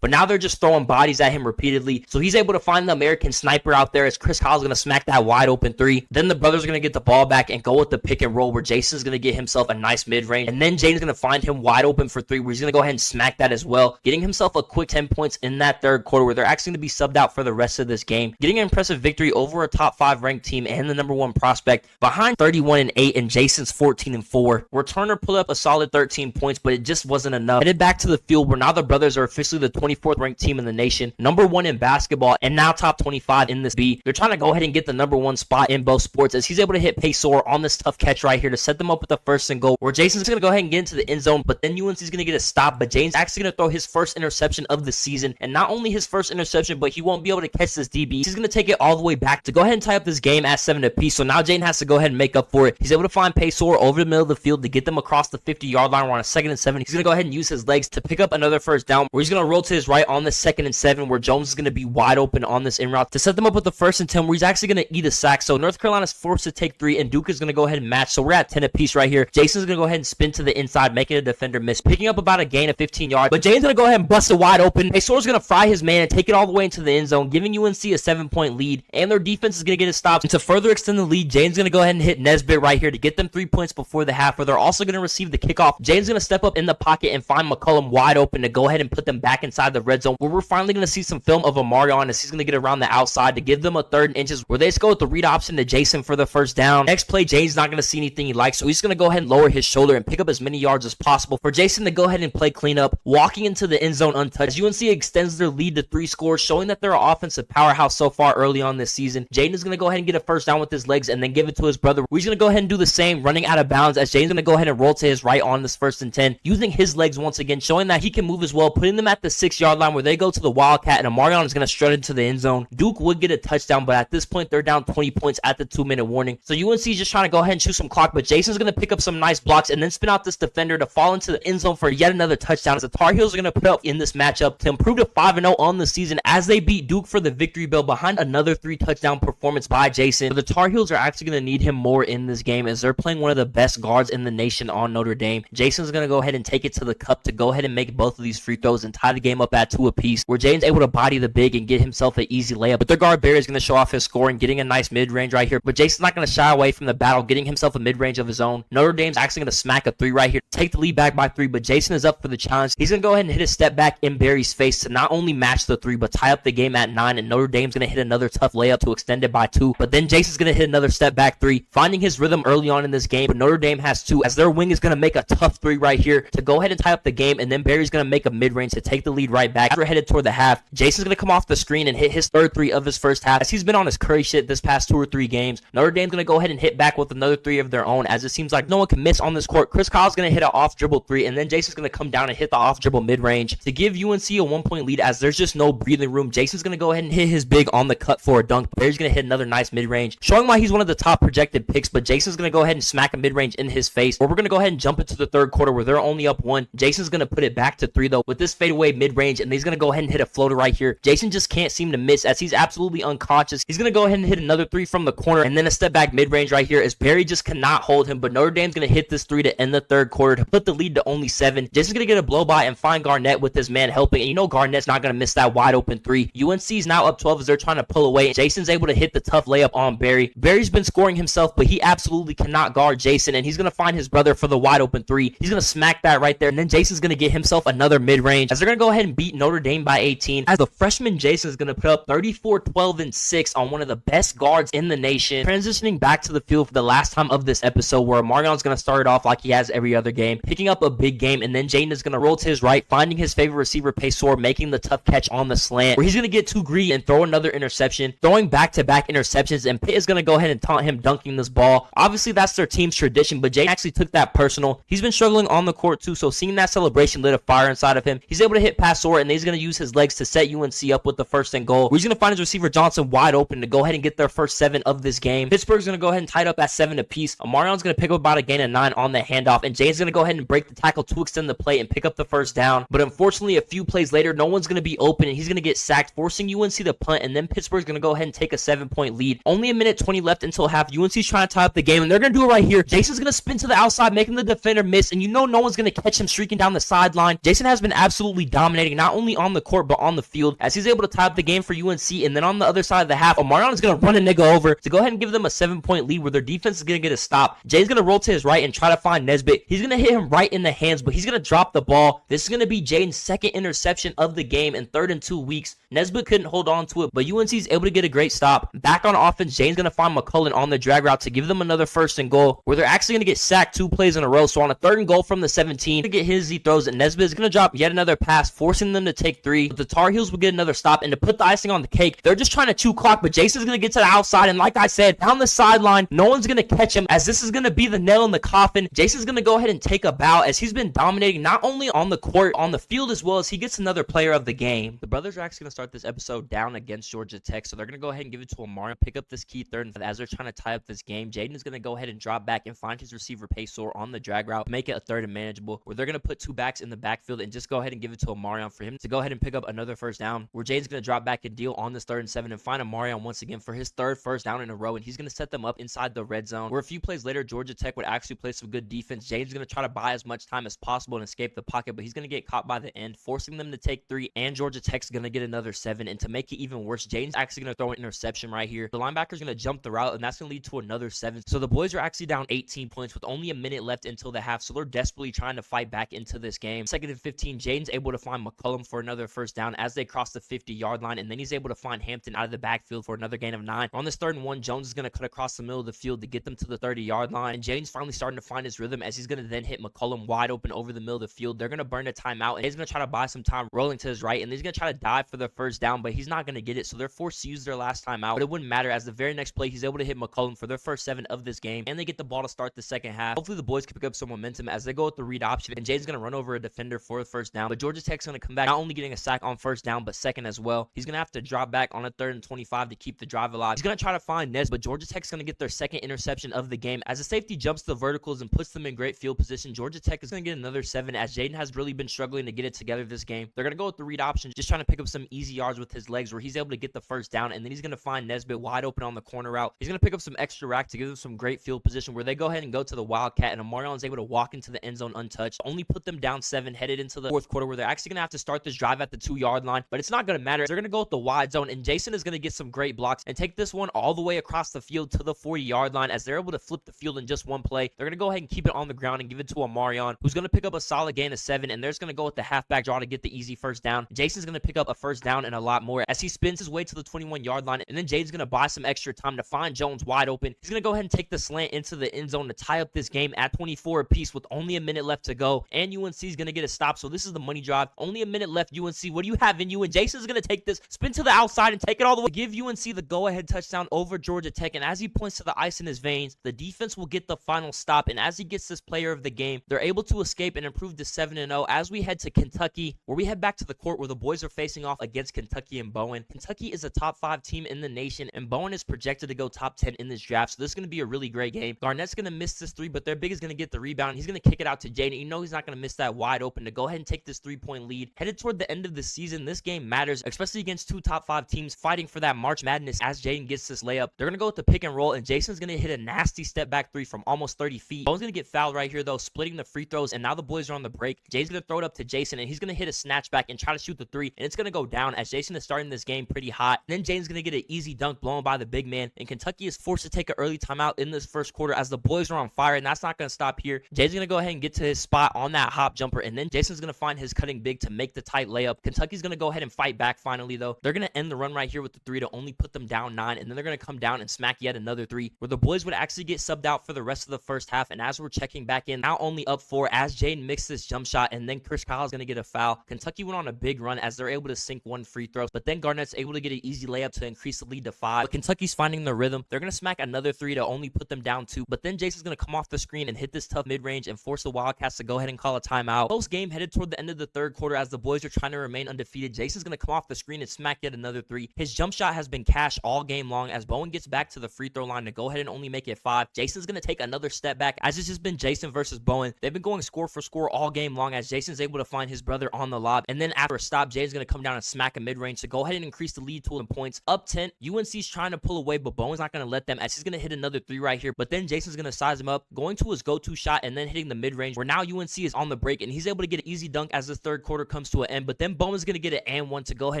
but now they're just throwing bodies at him repeatedly, so he's able to find the American sniper out there as Chris Kyle's going to smack that wide open three. Then the brothers are going to get the ball back and go with the pick and roll, where Jason's going to get himself a nice mid-range, and then Jaden's going to find him wide open for three, where he's going to go ahead and smack that as well, getting himself a quick 10 points in that third quarter, where they're actually going to be subbed out for the rest of this game, getting an impressive victory over a top 5 ranked team and the number 1 prospect, behind 31-8 and Jason's 14-4, where Turner pulled up a solid 13 points, but it just wasn't enough. Headed back to the field, where now the brothers are officially the 24th ranked team in the nation, number 1 in basketball, and now top 25 in this B. They're trying to go ahead and get the number 1 spot in both sports, as he's able to hit Paysor on this tough catch right here to set them up with the first and goal, where Jason's going to go ahead and get into the end zone, but then UNC's going to get a stop, but Jaden's actually going to throw his first interception of the season, and not only his first interception, but he won't be able to catch this DB. He's going to take it all the way back to go ahead and tie up this game at 7 apiece, so now Jaden has to go ahead and make up for it. He's able to find Paysor over the middle of the field to get them across the 50-yard line. We're on a 2nd and 7. He's going to go ahead and use his legs to pick up another first down, where he's going to roll to his right on the 2nd and 7, where Jones is going to be wide open on this in route to set them up with the 1st and 10, where he's actually going to eat a sack. So North Carolina's forced to take 3, and Duke is going to go ahead and match. So we're at 10 apiece right here. Jason's going to go ahead and spin to the inside, making a defender miss, picking up about a gain of 15 yards. But Jaden's going to go ahead and bust it wide open. Paysor's going to fry his man and take it all the way into the end zone, giving UNC a 7-point lead, and their defense is going to get a stop. And to further extend the lead, Jaden's going to go ahead and hit Nesbitt right here to get them 3 points before the half, where they're also going to receive the kickoff. Jaden's going to step up in the pocket and find McCollum wide open to go ahead and put them back inside the red zone, where we're finally going to see some film of Omarion as he's going to get around the outside to give them a 3rd and inches, where they just go with the read option to Jayson for the first down. Next play, Jaden's not going to see anything he likes, so he's going to go ahead and lower his shoulder and pick up as many yards as possible for Jayson to go ahead and play cleanup, walking into the end zone untouched. UNC extends their lead to 3 scores, showing that they're an offensive powerhouse so far early on this season. Jaden is going to go ahead and get a first down with his legs and then give it to his brother. He's going to go ahead and do the same, running out of bounds, as Jaden's going to go ahead and roll to his right on this 1st and 10, using his legs once again, showing that he can move as well, putting them at the 6-yard line, where they go to the Wildcat, and Omarion is going to strut into the end zone. Duke would get a touchdown, but at this point, they're down 20 points at the 2-minute warning. So UNC is just trying to go ahead and shoot some clock, but Jason's going to pick up some nice blocks and then spin out this defender to fall into the end zone for yet another touchdown, as the Tar Heels are going to put up in this matchup to improve to 5-0 on the season, as they beat Duke for the victory bell behind another 3-touchdown performance by Jayson. But the Tar Heels are actually going to need him more in this game, as they're playing one of the best guards in the nation on Notre Dame. Jason's going to go ahead and take it to the cup to go ahead and make both of these free throws and tie the game up at 2 apiece, where Jaden's able to body the big and get himself an easy layup. But their guard Barry is going to show off his scoring, getting a nice mid-range right here, but Jason's not going to shy away from the battle, getting himself a mid-range of his own. Notre Dame's actually going to smack a 3 right here, take the lead back by 3, but Jayson is up for the challenge. He's going to go ahead and hit a step back in Barry's face to not only match the 3, but tie up the game at 9, and Notre Dame's going to hit another tough layup to extend it by 2, but then Jason's going to hit another step back 3, finding his rhythm early on in this game, but Notre Dame has 2, as their wing is going to make a tough 3 right here to go ahead and tie up the game, and then Barry's going to make a mid-range to take the lead right back. As we're headed toward the half, Jason's going to come off the screen and hit his 3rd 3 of his first half, as he's been on his Curry shit this past 2 or 3 games. Notre Dame's going to go ahead and hit back with another 3 of their own, as it seems like no one can miss on this court. Chris Kyle's going to hit an off-dribble 3, and then Jason's going to come down and hit the off-dribble mid-range to give UNC a 1-point lead, as there's just no breathing room. Jason's going to go ahead and hit his big on the cut for a dunk. Barry's going to hit another nice mid-range, showing why he's one of the top projected picks, but Jason's going to go ahead and smack a mid-range in his face, where we're going to go ahead and jump into the 3rd quarter, where they're only up 1. Jason's going to put it back to 3, though, with this fadeaway mid-range, and he's going to go ahead and hit a floater right here. Jayson just can't seem to miss, as he's absolutely unconscious. He's going to go ahead and hit another 3 from the corner, and then a step back mid-range right here, as Barry just cannot hold him, but Notre Dame's going to hit this 3 to end the 3rd quarter to put the lead to only 7. Jason's going to get a blow by and find Garnett with his man helping, and you know Garnett's not going to miss that wide open 3. UNC's now up 12 as they're trying to pull away, and Jason's able to hit the tough layup on Barry. Barry's been scoring himself, but he absolutely cannot guard Jayson, and he's going to find his brother for the wide open 3. He's going to smack that right there, and then Jason's going to get himself another mid-range, as they're going to go ahead and beat Notre Dame by 18, as the freshman Jayson is going to put up 34, 12, and 6 on one of the best guards in the nation. Transitioning back to the field for the last time of this episode, where Omarion's going to start it off like he has every other game, picking up a big game, and then Jaden is going to roll to his right, finding his favorite receiver Paysor, making the tough catch on the slant where he's going to get too greedy and throw another interception, throwing back-to-back interceptions, and Pitt is going to go ahead and taunt him dunking this ball. Obviously, that's their team's tradition, but Jaden actually took that personal. He's been struggling on the court too, so seeing that celebration lit a fire inside of him. He's able to hit Passor, and he's going to use his legs to set UNC up with the first and goal. He's going to find his receiver Johnson wide open to go ahead and get their first 7 of this game. Pittsburgh's going to go ahead and tie it up at 7 apiece. Omarion's going to pick up about a gain of 9 on the handoff, and Jaden's going to go ahead and break the tackle to extend the play and pick up the first down. But unfortunately, a few plays later, no one's going to be open, and he's going to get sacked, forcing UNC to punt, and then Pittsburgh's going to go ahead and take a 7-point lead. Only a minute 20 left until half. UNC's trying to tie up the game, and they're going to do it right here. Jason's going to spin to the outside, making the defender miss, and you know no one's going to catch him streaking down the sideline. Jason has been absolutely dominating, not only on the court, but on the field, as he's able to tie up the game for UNC. And then on the other side of the half, Omarion is going to run a nigga over to go ahead and give them a 7-point lead where their defense is going to get a stop. Jay's going to roll to his right and try to find Nesbitt. He's going to hit him right in the hands, but he's going to drop the ball. This is going to be Jaden's second interception of the game and third in 2 weeks. Nesbitt couldn't hold on to it, but UNC is able to get a great stop. Back on offense, Jaden's going to find McCullen on the drag route to give them another first and goal, where they're actually going to get sacked 2 plays in a row. So on a third and goal from the 17, to get his, he throws it. Nesbitt is going to drop yet another pass, forcing them to take 3. But the Tar Heels will get another stop, and to put the icing on the cake, they're just trying to chew clock, but Jason's going to get to the outside, and like I said, down the sideline, no one's going to catch him, as this is going to be the nail in the coffin. Jason's going to go ahead and take a bow, as he's been dominating not only on the court, on the field, as well as he gets another player of the game. The brothers are actually going to start this episode down against Georgia Tech, so they're going to go ahead and give it to Omarion, pick up this key third, and as they're trying to tie up this game, Jaden is going to go ahead and drop back and find his receiver Paysor on the drag route, make it a third and manageable, where they're going to put 2 backs in the backfield and just go ahead and give it to Omarion for him to go ahead and pick up another first down, where Jaden's going to drop back and deal on this 3rd and 7 and find Omarion once again for his 3rd first down in a row, and he's going to set them up inside the red zone, where a few plays later, Georgia Tech would actually play some good defense. Jaden's going to try to buy as much time as possible and escape the pocket, but he's going to get caught by the end, forcing them to take 3, and Georgia Tech's going to get another 7, and to make it even worse, Jaden's actually going to throw an interception right here. The linebacker's going to jump the route, and that's going to lead to another 7. So the boys are actually down 18 points with only a minute left until the half, so they're desperately trying to fight back into this game. 2nd and 15, Jaden's able to find McCullum for another first down as they cross the 50-yard line, and then he's able to find Hampton out of the backfield for another gain of 9. On this 3rd and 1, Jones is going to cut across the middle of the field to get them to the 30-yard line, and Jaden's finally starting to find his rhythm as he's going to then hit McCullum wide open over the middle of the field. They're going to burn a timeout, and he's going to try to buy some time rolling to his right, and he's going to try to dive for the first down, but he's not going to get it, so they're forced to use their last timeout. But it wouldn't matter, as the very next play, he's able to hit McCullum for their first 7 of this game, and they get the ball to start the second half. Hopefully the boys can pick up some momentum as they go with the read option, and Jaden's going to run over a defender for the first down, but Georgia Tech's going to come back, not only getting a sack on first down, but second as well. He's going to have to drop back on a 3rd and 25 to keep the drive alive. He's going to try to find Nez, but Georgia Tech's going to get their 2nd interception of the game. As the safety jumps the verticals and puts them in great field position, Georgia Tech is going to get another 7, as Jaden has really been struggling to get it together this game. They're going to go with the read option, just trying to pick up some easy yards with his legs, where he's able to get the first down, and then he's going to find Nesbitt wide open on the corner route. He's going to pick up some extra rack to give them some great field position, where they go ahead and go to the Wildcat, and Omarion is able to walk into the end zone untouched. Only put them down 7 headed into the 4th quarter, where they're actually going to have to start this drive at the 2-yard line, but it's not going to matter. They're going to go with the wide zone, and Jayson is going to get some great blocks and take this one all the way across the field to the 40-yard line, as they're able to flip the field in just one play. They're going to go ahead and keep it on the ground and give it to Omarion, who's going to pick up a solid gain of 7, and they're just going to go with the halfback draw to get the easy first down. Jason's going to pick up a first down and a lot more as he spins his way to the 21-yard line, and then Jaden's going to buy some extra time to find Jones wide open. He's going to go ahead and take the slant into the end zone to tie up this game at 24 apiece with only a minute left to go, and UNC is going to get a stop, so this is the money drive. Only a minute left, UNC. What do you have in you? And Jason's going to take this, spin to the outside, and take it all the way. Give UNC the go-ahead touchdown over Georgia Tech, and as he points to the ice in his veins, the defense will get the final stop, and as he gets this player of the game, they're able to escape and improve to 7-0 as we head to Kentucky, where we head back to the court where the boys are facing off against Kentucky and Bowen. Kentucky is a top 5 team in the nation, and Bowen is projected to go top 10 in this draft, so this is going to be a really great game. Garnett's going to miss this 3, but their big is going to get the rebound. He's going to kick it out to Jaden. You know he's not going to miss that wide open to go ahead and take this 3-point lead. Headed toward the end of the season, this game matters, especially against 2 top 5 teams fighting for that March Madness as Jaden gets this layup. They're going to go with the pick and roll, and Jason's going to hit a nasty step back 3 from almost 30 feet. Bowen's going to get fouled right here, though, splitting the free throws, and now the boys are on the break. Jay's going to throw it up to Jayson, and he's going to hit a snatch back and try to shoot the 3, and it's going to go down as Jayson is starting this game pretty hot. And then Jaden's going to get an easy dunk blown by the big man, and Kentucky is forced to take an early timeout in this first quarter as the boys are on fire, and that's not going to stop here. Jay's going to go ahead and get to his spot on that hop jumper, and then Jason's going to find his cutting big to make the tight layup. Kentucky's going to go ahead and fight back finally, though. They're going to end the run right here with the 3 to only put them down 9, and then they're going to come down and smack yet another 3, where the boys would actually get subbed out for the rest of the first half. And as we're checking back in, now only up 4 as Jaden mixed this jump shot, and then Chris Kyle's going to get a foul. Kentucky went on a big big run as they're able to sink one free throw, but then Garnett's able to get an easy layup to increase the lead to 5. But Kentucky's finding the rhythm. They're going to smack another 3 to only put them down 2, but then Jayson's going to come off the screen and hit this tough mid-range and force the Wildcats to go ahead and call a timeout. Close game headed toward the end of the third quarter as the boys are trying to remain undefeated. Jayson's going to come off the screen and smack yet another 3. His jump shot has been cashed all game long as Bowen gets back to the free throw line to go ahead and only make it 5. Jayson's going to take another step back as it's just been Jayson versus Bowen. They've been going score for score all game long as Jayson's able to find his brother on the lob, and then after a stop, Jaden's going to come down and smack a mid-range to go ahead and increase the lead to 11 points. Up 10, UNC's trying to pull away, but Bowen's not going to let them as he's going to hit another 3 right here, but then Jayson's going to size him up, going to his go-to shot and then hitting the mid-range, where now UNC is on the break and he's able to get an easy dunk as the third quarter comes to an end, but then Bowen's going to get an and 1 to go ahead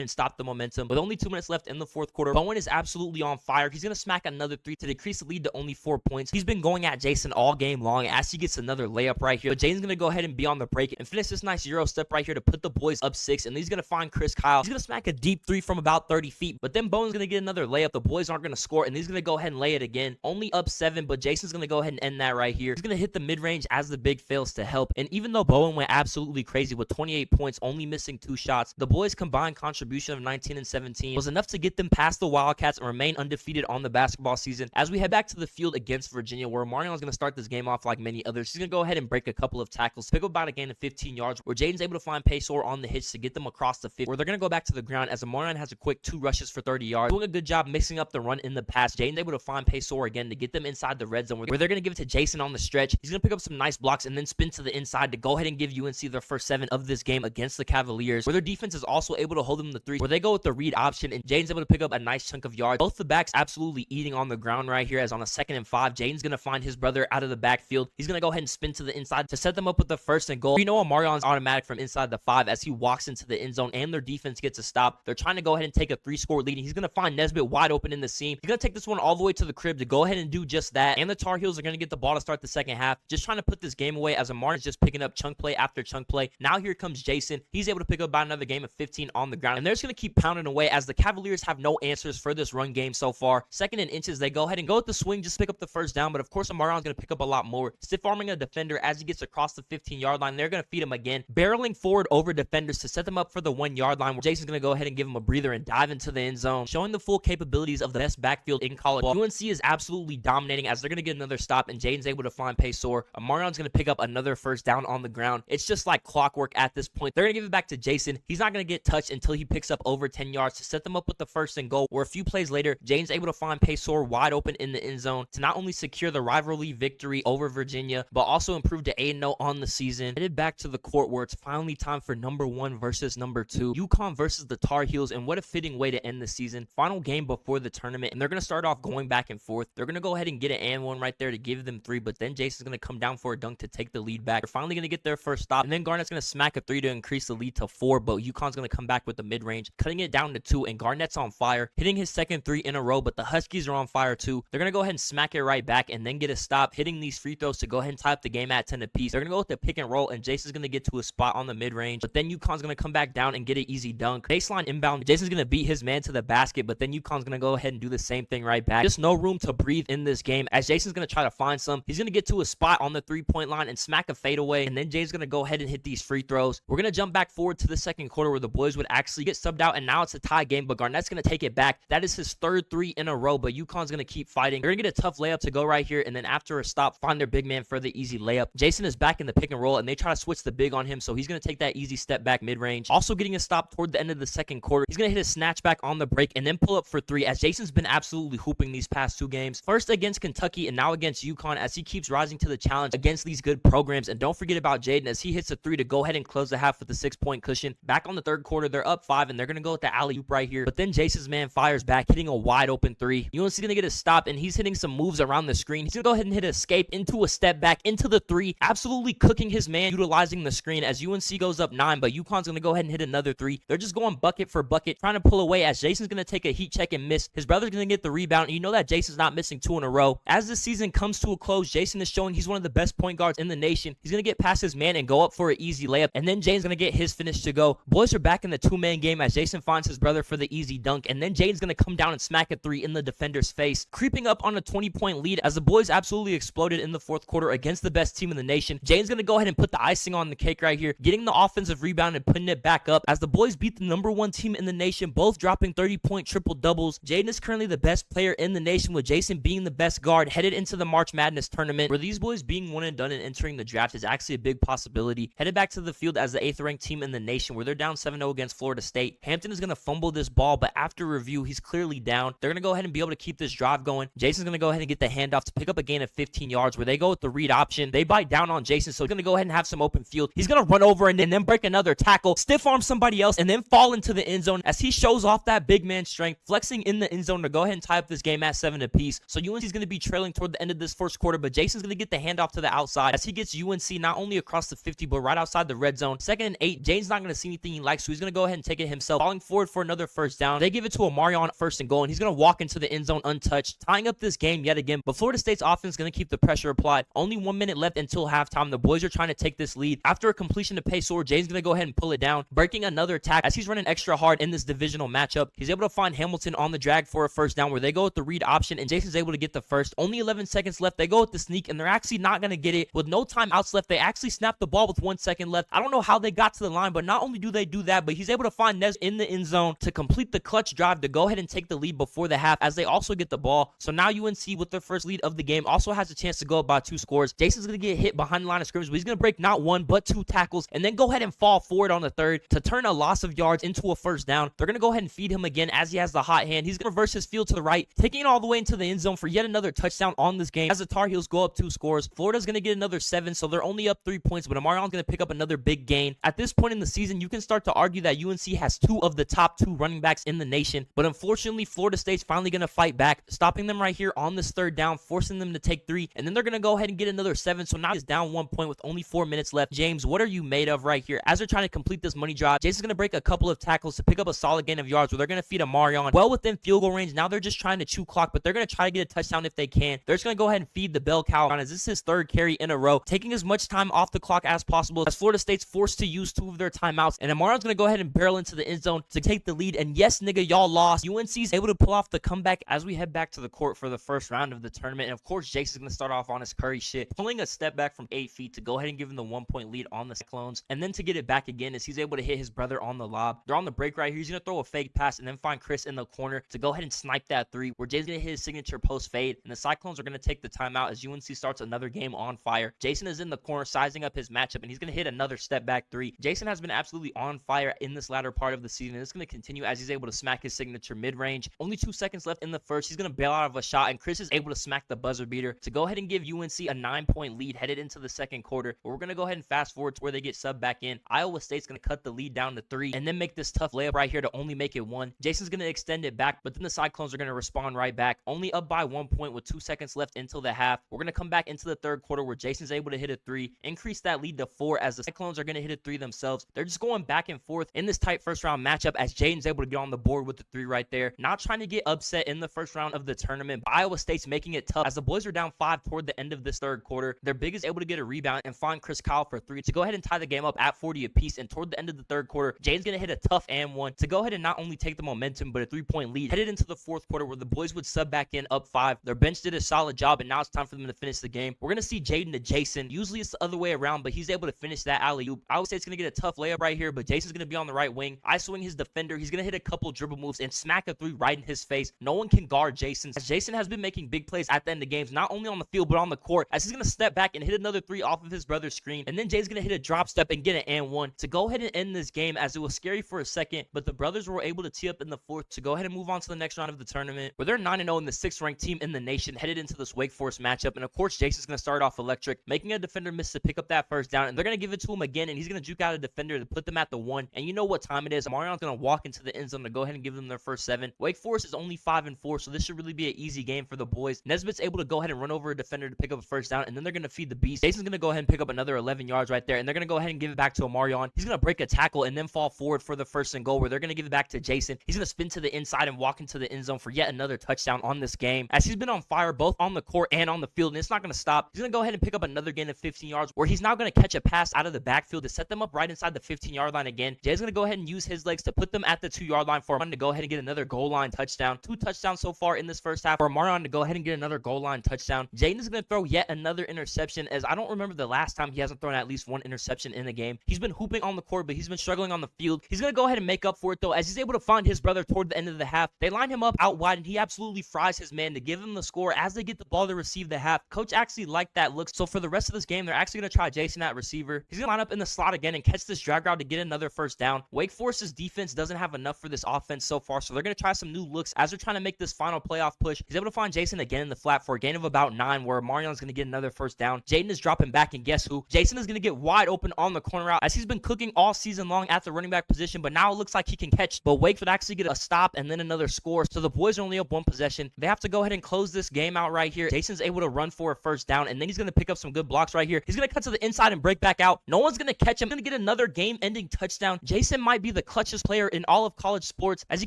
and stop the momentum. With only 2 minutes left in the fourth quarter, Bowen is absolutely on fire. He's going to smack another 3 to decrease the lead to only 4 points. He's been going at Jayson all game long as he gets another layup right here, but Jaden's going to go ahead and be on the break and finish this nice Euro step right here to put the boys up 6, and he's going to find Chris Kyle. He's going to smack a deep 3 from about 30 feet, but then Bowen's going to get another layup. The boys aren't going to score, and he's going to go ahead and lay it again. Only up 7, but Jayson's going to go ahead and end that right here. He's going to hit the mid-range as the big fails to help, and even though Bowen went absolutely crazy with 28 points, only missing 2 shots, the boys' combined contribution of 19 and 17 was enough to get them past the Wildcats and remain undefeated on the basketball season. As we head back to the field against Virginia, where Marion's going to start this game off like many others, he's going to go ahead and break a couple of tackles, pick up about a gain of 15 yards, where Jaden's able to find Paysor on the hitch to get them across the 50, where they're going to go back to the ground as Marion has a quick 2 rushes for 30 yards, doing a good job mixing up the run in the pass. Jaden's able to find Paysor again to get them inside the red zone, where they're going to give it to Jayson on the stretch. He's going to pick up some nice blocks and then spin to the inside to go ahead and give UNC their first 7 of this game against the Cavaliers, where their defense is also able to hold them the 3, where they go with the read option, and Jaden's able to pick up a nice chunk of yards. Both the backs absolutely eating on the ground right here, as on a 2nd and 5, Jaden's going to find his brother out of the backfield. He's going to go ahead and spin to the inside to set them up with the 1st and goal. We know Marion's automatic from inside the 5 as he walks into the end zone, and their defense gets a stop. They're trying to go ahead and take a 3-score lead, and he's going to find Nesbitt wide open in the seam. He's going to take this one all the way to the crib to go ahead and do just that, and the Tar Heels are going to get the ball to start the second half, just trying to put this game away as Marion's just picking up chunk play after chunk play. Now here comes Jayson. He's able to pick up about another game of 15 on the ground, and they're just going to keep pounding away as the Cavaliers have no answers for this run game so far. 2nd and inches, they go ahead and go with the swing, just pick up the first down, but of course Marion's going to pick up a lot more, stiff-arming a defender as he gets across the 15-yard line. They're going to feed him again, barreling forward over defenders to set them up for the 1-yard line, where Jayson's going to go ahead and give him a breather and dive into the end zone, showing the full capabilities of the best backfield in college ball. UNC is absolutely dominating as they're going to get another stop, and Jaden's able to find Paysor. Marion's going to pick up another first down on the ground. It's just like clockwork at this point. They're going to give it back to Jayson. He's not going to get touched until he picks up over 10 yards to set them up with the 1st and goal, where a few plays later, Jaden's able to find Paysor wide open in the end zone to not only secure the rivalry victory over Virginia, but also improve to 8-0 on the season. Headed back to the court where it's finally time for number 1 versus number 2. Yukon versus the Tar Heels, and what a fitting way to end the season. Final game before the tournament, and they're going to start off going back and forth. They're going to go ahead and get an and 1 right there to give them 3, but then Jayson's going to come down for a dunk to take the lead back. They're finally going to get their first stop, and then Garnett's going to smack a 3 to increase the lead to 4, but Yukon's going to come back with the mid-range, cutting it down to 2, and Garnett's on fire, hitting his 2nd 3 in a row, but the Huskies are on fire too. They're going to go ahead and smack it right back and then get a stop, hitting these free throws to go ahead and tie up the game at 10 apiece. They're going to go with the pick and roll, and Jayson's going to get to a spot on the mid-range, but then Yukon's going to come back down and get an easy dunk. Baseline inbound, Jayson's going to beat his man to the basket, but then Yukon's going to go ahead and do the same thing right back. Just no room to breathe in this game as Jayson's going to try to find some. He's going to get to a spot on the 3-point line and smack a fadeaway, and then Jay's going to go ahead and hit these free throws. We're going to jump back forward to the second quarter where the boys would actually get subbed out, and now it's a tie game, but Garnett's going to take it back. That is his 3rd 3 in a row, but Yukon's going to keep fighting. They're going to get a tough layup to go right here, and then after a stop, find their big man for the easy layup. Jayson is back in the pick and roll, and they try to switch the big on him, so he's going to take that easy step back mid-range. Also getting a stop toward the end of the second quarter. He's going to hit a snatchback on the break and then pull up for 3 as Jayson's been absolutely hooping these past 2 games. First against Kentucky and now against Yukon as he keeps rising to the challenge against these good programs. And don't forget about Jaden as he hits a 3 to go ahead and close the half with a 6-point cushion. Back on the third quarter, they're up 5, and they're going to go with the alley-oop right here. But then Jayson's man fires back, hitting a wide open 3. UNC's going to get a stop, and he's hitting some moves around the screen. He's going to go ahead and hit an escape into a step back into the 3, absolutely cooking his man, utilizing the screen as UNC goes up 9, but Yukon's going to go ahead and hit another 3. They're just going bucket for bucket, trying to pull away as Jayson's going to take a heat check and miss. His brother's going to get the rebound, and you know that Jayson's not missing 2 in a row. As this season comes to a close, Jayson is showing he's one of the best point guards in the nation. He's going to get past his man and go up for an easy layup, and then Jaden's going to get his finish to go. Boys are back in the 2-man game as Jayson finds his brother for the easy dunk, and then Jaden's going to come down and smack a 3 in the defender's face, creeping up on a 20-point lead as the boys absolutely exploded in the fourth quarter against the best team in the nation. Jaden's going to go ahead and put the icing on the cake right here, getting the offensive rebound and putting it it back up as the boys beat the #1 team in the nation, both dropping 30-point triple doubles. Jaden is currently the best player in the nation, with Jayson being the best guard headed into the March Madness tournament, where these boys being one and done and entering the draft is actually a big possibility. Headed back to the field as the 8th ranked team in the nation, where they're down 7-0 against Florida State. Hampton is going to fumble this ball, but after review, he's clearly down. They're going to go ahead and be able to keep this drive going. Jayson's going to go ahead and get the handoff to pick up a gain of 15 yards, where they go with the read option. They bite down on Jayson, so he's going to go ahead and have some open field. He's going to run over and then break another tackle, stiff arm somebody else, and then fall into the end zone as he shows off that big man strength, flexing in the end zone to go ahead and tie up this game at 7 apiece. So UNC is going to be trailing toward the end of this first quarter, but Jayson's going to get the handoff to the outside as he gets UNC not only across the 50, but right outside the red zone. 2nd and 8, Jaden's not going to see anything he likes, so he's going to go ahead and take it himself, falling forward for another first down. They give it to Omarion 1st and goal, and he's going to walk into the end zone untouched, tying up this game yet again. But Florida State's offense is going to keep the pressure applied. Only 1 minute left until halftime. The boys are trying to take this lead. After a completion to Paysor, Jaden's going to go ahead and pull it down, breaking another attack as he's running extra hard in this divisional matchup. He's able to find Hamilton on the drag for a first down, where they go with the read option, and Jayson's able to get the first. Only 11 seconds left. They go with the sneak, and they're actually not going to get it. With no timeouts left, they actually snap the ball with 1 second left. I don't know how they got to the line, but not only do they do that, but he's able to find Nez in the end zone to complete the clutch drive to go ahead and take the lead before the half, as they also get the ball. So now UNC, with their first lead of the game, also has a chance to go up by 2 scores. Jayson's going to get hit behind the line of scrimmage, but he's going to break not 1, but 2 tackles, and then go ahead and fall forward on the 3rd to turn a loss of yards into a first down. They're going to go ahead and feed him again as he has the hot hand. He's going to reverse his field to the right, taking it all the way into the end zone for yet another touchdown on this game as the Tar Heels go up 2 scores. Florida's going to get another 7, so they're only up 3 points, but Omarion's going to pick up another big gain. At this point in the season, you can start to argue that UNC has 2 of the top 2 running backs in the nation, but unfortunately, Florida State's finally going to fight back, stopping them right here on this 3rd down, forcing them to take 3, and then they're going to go ahead and get another 7, so now he's down 1 point with only 4 minutes left. James, what are you made of right here? As they're trying to complete this money drive, Jayson's going to break a couple of tackles to pick up a solid gain of yards, where they're going to feed Omarion well within field goal range. Now they're just trying to chew clock, but they're going to try to get a touchdown if they can. They're just going to go ahead and feed the bell cow on, as this is his 3rd carry in a row, taking as much time off the clock as possible as Florida State's forced to use 2 of their timeouts, and Omarion's going to go ahead and barrel into the end zone to take the lead. And yes, nigga, y'all lost. UNC's able to pull off the comeback as we head back to the court for the first round of the tournament. And of course, Jayson's going to start off on his Curry shit, pulling a step back from 8 feet to go ahead and give him the 1-point lead on the Cyclones, and then to get it back again as he's able to hit his brother on the lob. They're on the break right here. He's going to throw a fake pass and then find Chris in the corner to go ahead and snipe that 3, where Jay's going to hit his signature post fade, and the Cyclones are going to take the timeout as UNC starts another game on fire. Jayson is in the corner sizing up his matchup, and he's going to hit another step back 3. Jayson has been absolutely on fire in this latter part of the season, and it's going to continue as he's able to smack his signature mid-range. Only 2 seconds left in the first. He's going to bail out of a shot, and Chris is able to smack the buzzer beater to go ahead and give UNC a 9-point lead headed into the 2nd quarter. But we're going to go ahead and fast forward to where they get subbed back in. Iowa State's going to cut the lead down to 3 and then make this tough layup right here to only make it 1. Jayson's going to extend it back, but then the Cyclones are going to respond right back, only up by 1 point with 2 seconds left until the half. We're going to come back into the 3rd quarter where Jayson's able to hit a 3, increase that lead to 4 as the Cyclones are going to hit a 3 themselves. They're just going back and forth in this tight first round matchup as Jaden's able to get on the board with the 3 right there. Not trying to get upset in the first round of the tournament, but Iowa State's making it tough as the boys are down 5 toward the end of this 3rd quarter. Their big is able to get a rebound and find Chris Kyle for 3 to go ahead and tie the game up at 40 apiece. And toward the end of the 3rd quarter, Jaden's going to hit a tough and 1 to go ahead and not only take the momentum, but a 3-point lead headed into the 4th quarter where the boys would sub back in up 5. Their bench did a solid job, and now it's time for them to finish the game. We're going to see Jaden to Jayson. Usually it's the other way around, but he's able to finish that alley-oop. Iowa State's going to get a tough layup right here, but Jayson's going to be on the right wing, ISOing his defender. He's going to hit a couple dribble moves and smack a 3 right in his face. No one can guard Jayson, as Jayson has been making big plays at the end of games, not only on the field, but on the court, as he's going to step back and hit another 3 off of his brother's screen. And then Jay's going to hit a drop step and get an and 1 to go ahead and end this game, as it was scary for a second, but the brothers were able to tee up in the 4th to go ahead and move on to the next round of the tournament, where they're 9-0 in the 6th ranked team in the nation headed into this Wake Forest matchup. And of course, Jayson's going to start off electric, making a defender miss to pick up that first down, and they're going to give it to him again, and he's going to juke out a defender to put them at the 1. And you know what time it is. Omarion's going to walk into the end zone to go ahead and give them their first 7. Wake Forest is only 5-4, so this should really be an easy game for the boys. Nesbitt's able to go ahead and run over a defender to pick up a first down, and then they're going to feed the beast. Jayson's going to go ahead and pick up another 11 yards right there, and they're going to go ahead and give it back to Omarion. He's going to break a tackle and then fall forward for the 1st and goal, where they're going to give it back to Jayson. He's going to spin to the inside and walk into the end zone for yet another touchdown on this game, as he's been on fire both on the court and on the field, and it's not going to stop. He's going to go ahead and pick up another gain of 15 yards, where he's now going to catch a pass out of the backfield to set them up right inside the 15-yard line again. Jay's going to go ahead and use his legs to put them at the 2-yard line for him to go ahead and get another goal line touchdown. 2 touchdowns so far in this first half for Omarion to go ahead and get another goal line touchdown. Jaden is going to throw yet another interception, as I don't remember the last time he hasn't thrown at least 1 interception in a game. He's been hooping on the court, but he's been struggling on the field. He's going to go ahead and make up for it, though, as he's able to find his brother toward the end of the half. They line him up out wide, and he absolutely fries his man to give him the score as they get the ball to receive the half. Coach actually liked that look, so for the rest of this game, they're actually going to try Jayson at receiver. He's going to line up in the slot again and catch this drag route to get another first down. Wake Forest's defense doesn't have enough for this offense so far, so they're going to try some new looks as they're trying to make this final playoff push. He's able to find Jayson again in the flat for a gain of about 9, where Marion's going to get another first down. Jaden is dropping back, and guess who? Jayson is going to get wide open on the corner route as he's been cooking all season long at the running back position, but now it looks like he can catch. But Wake would actually get a stop and then another score, so the boys are only up one possession. They have to go ahead and close this game out right here. Jason's able to run for a first down, and then he's going to pick up some good blocks right here. He's going to cut to the inside and break back out. No one's going to catch him. He's going to get another game-ending touchdown. Jayson might be the clutchest player in all of college sports as he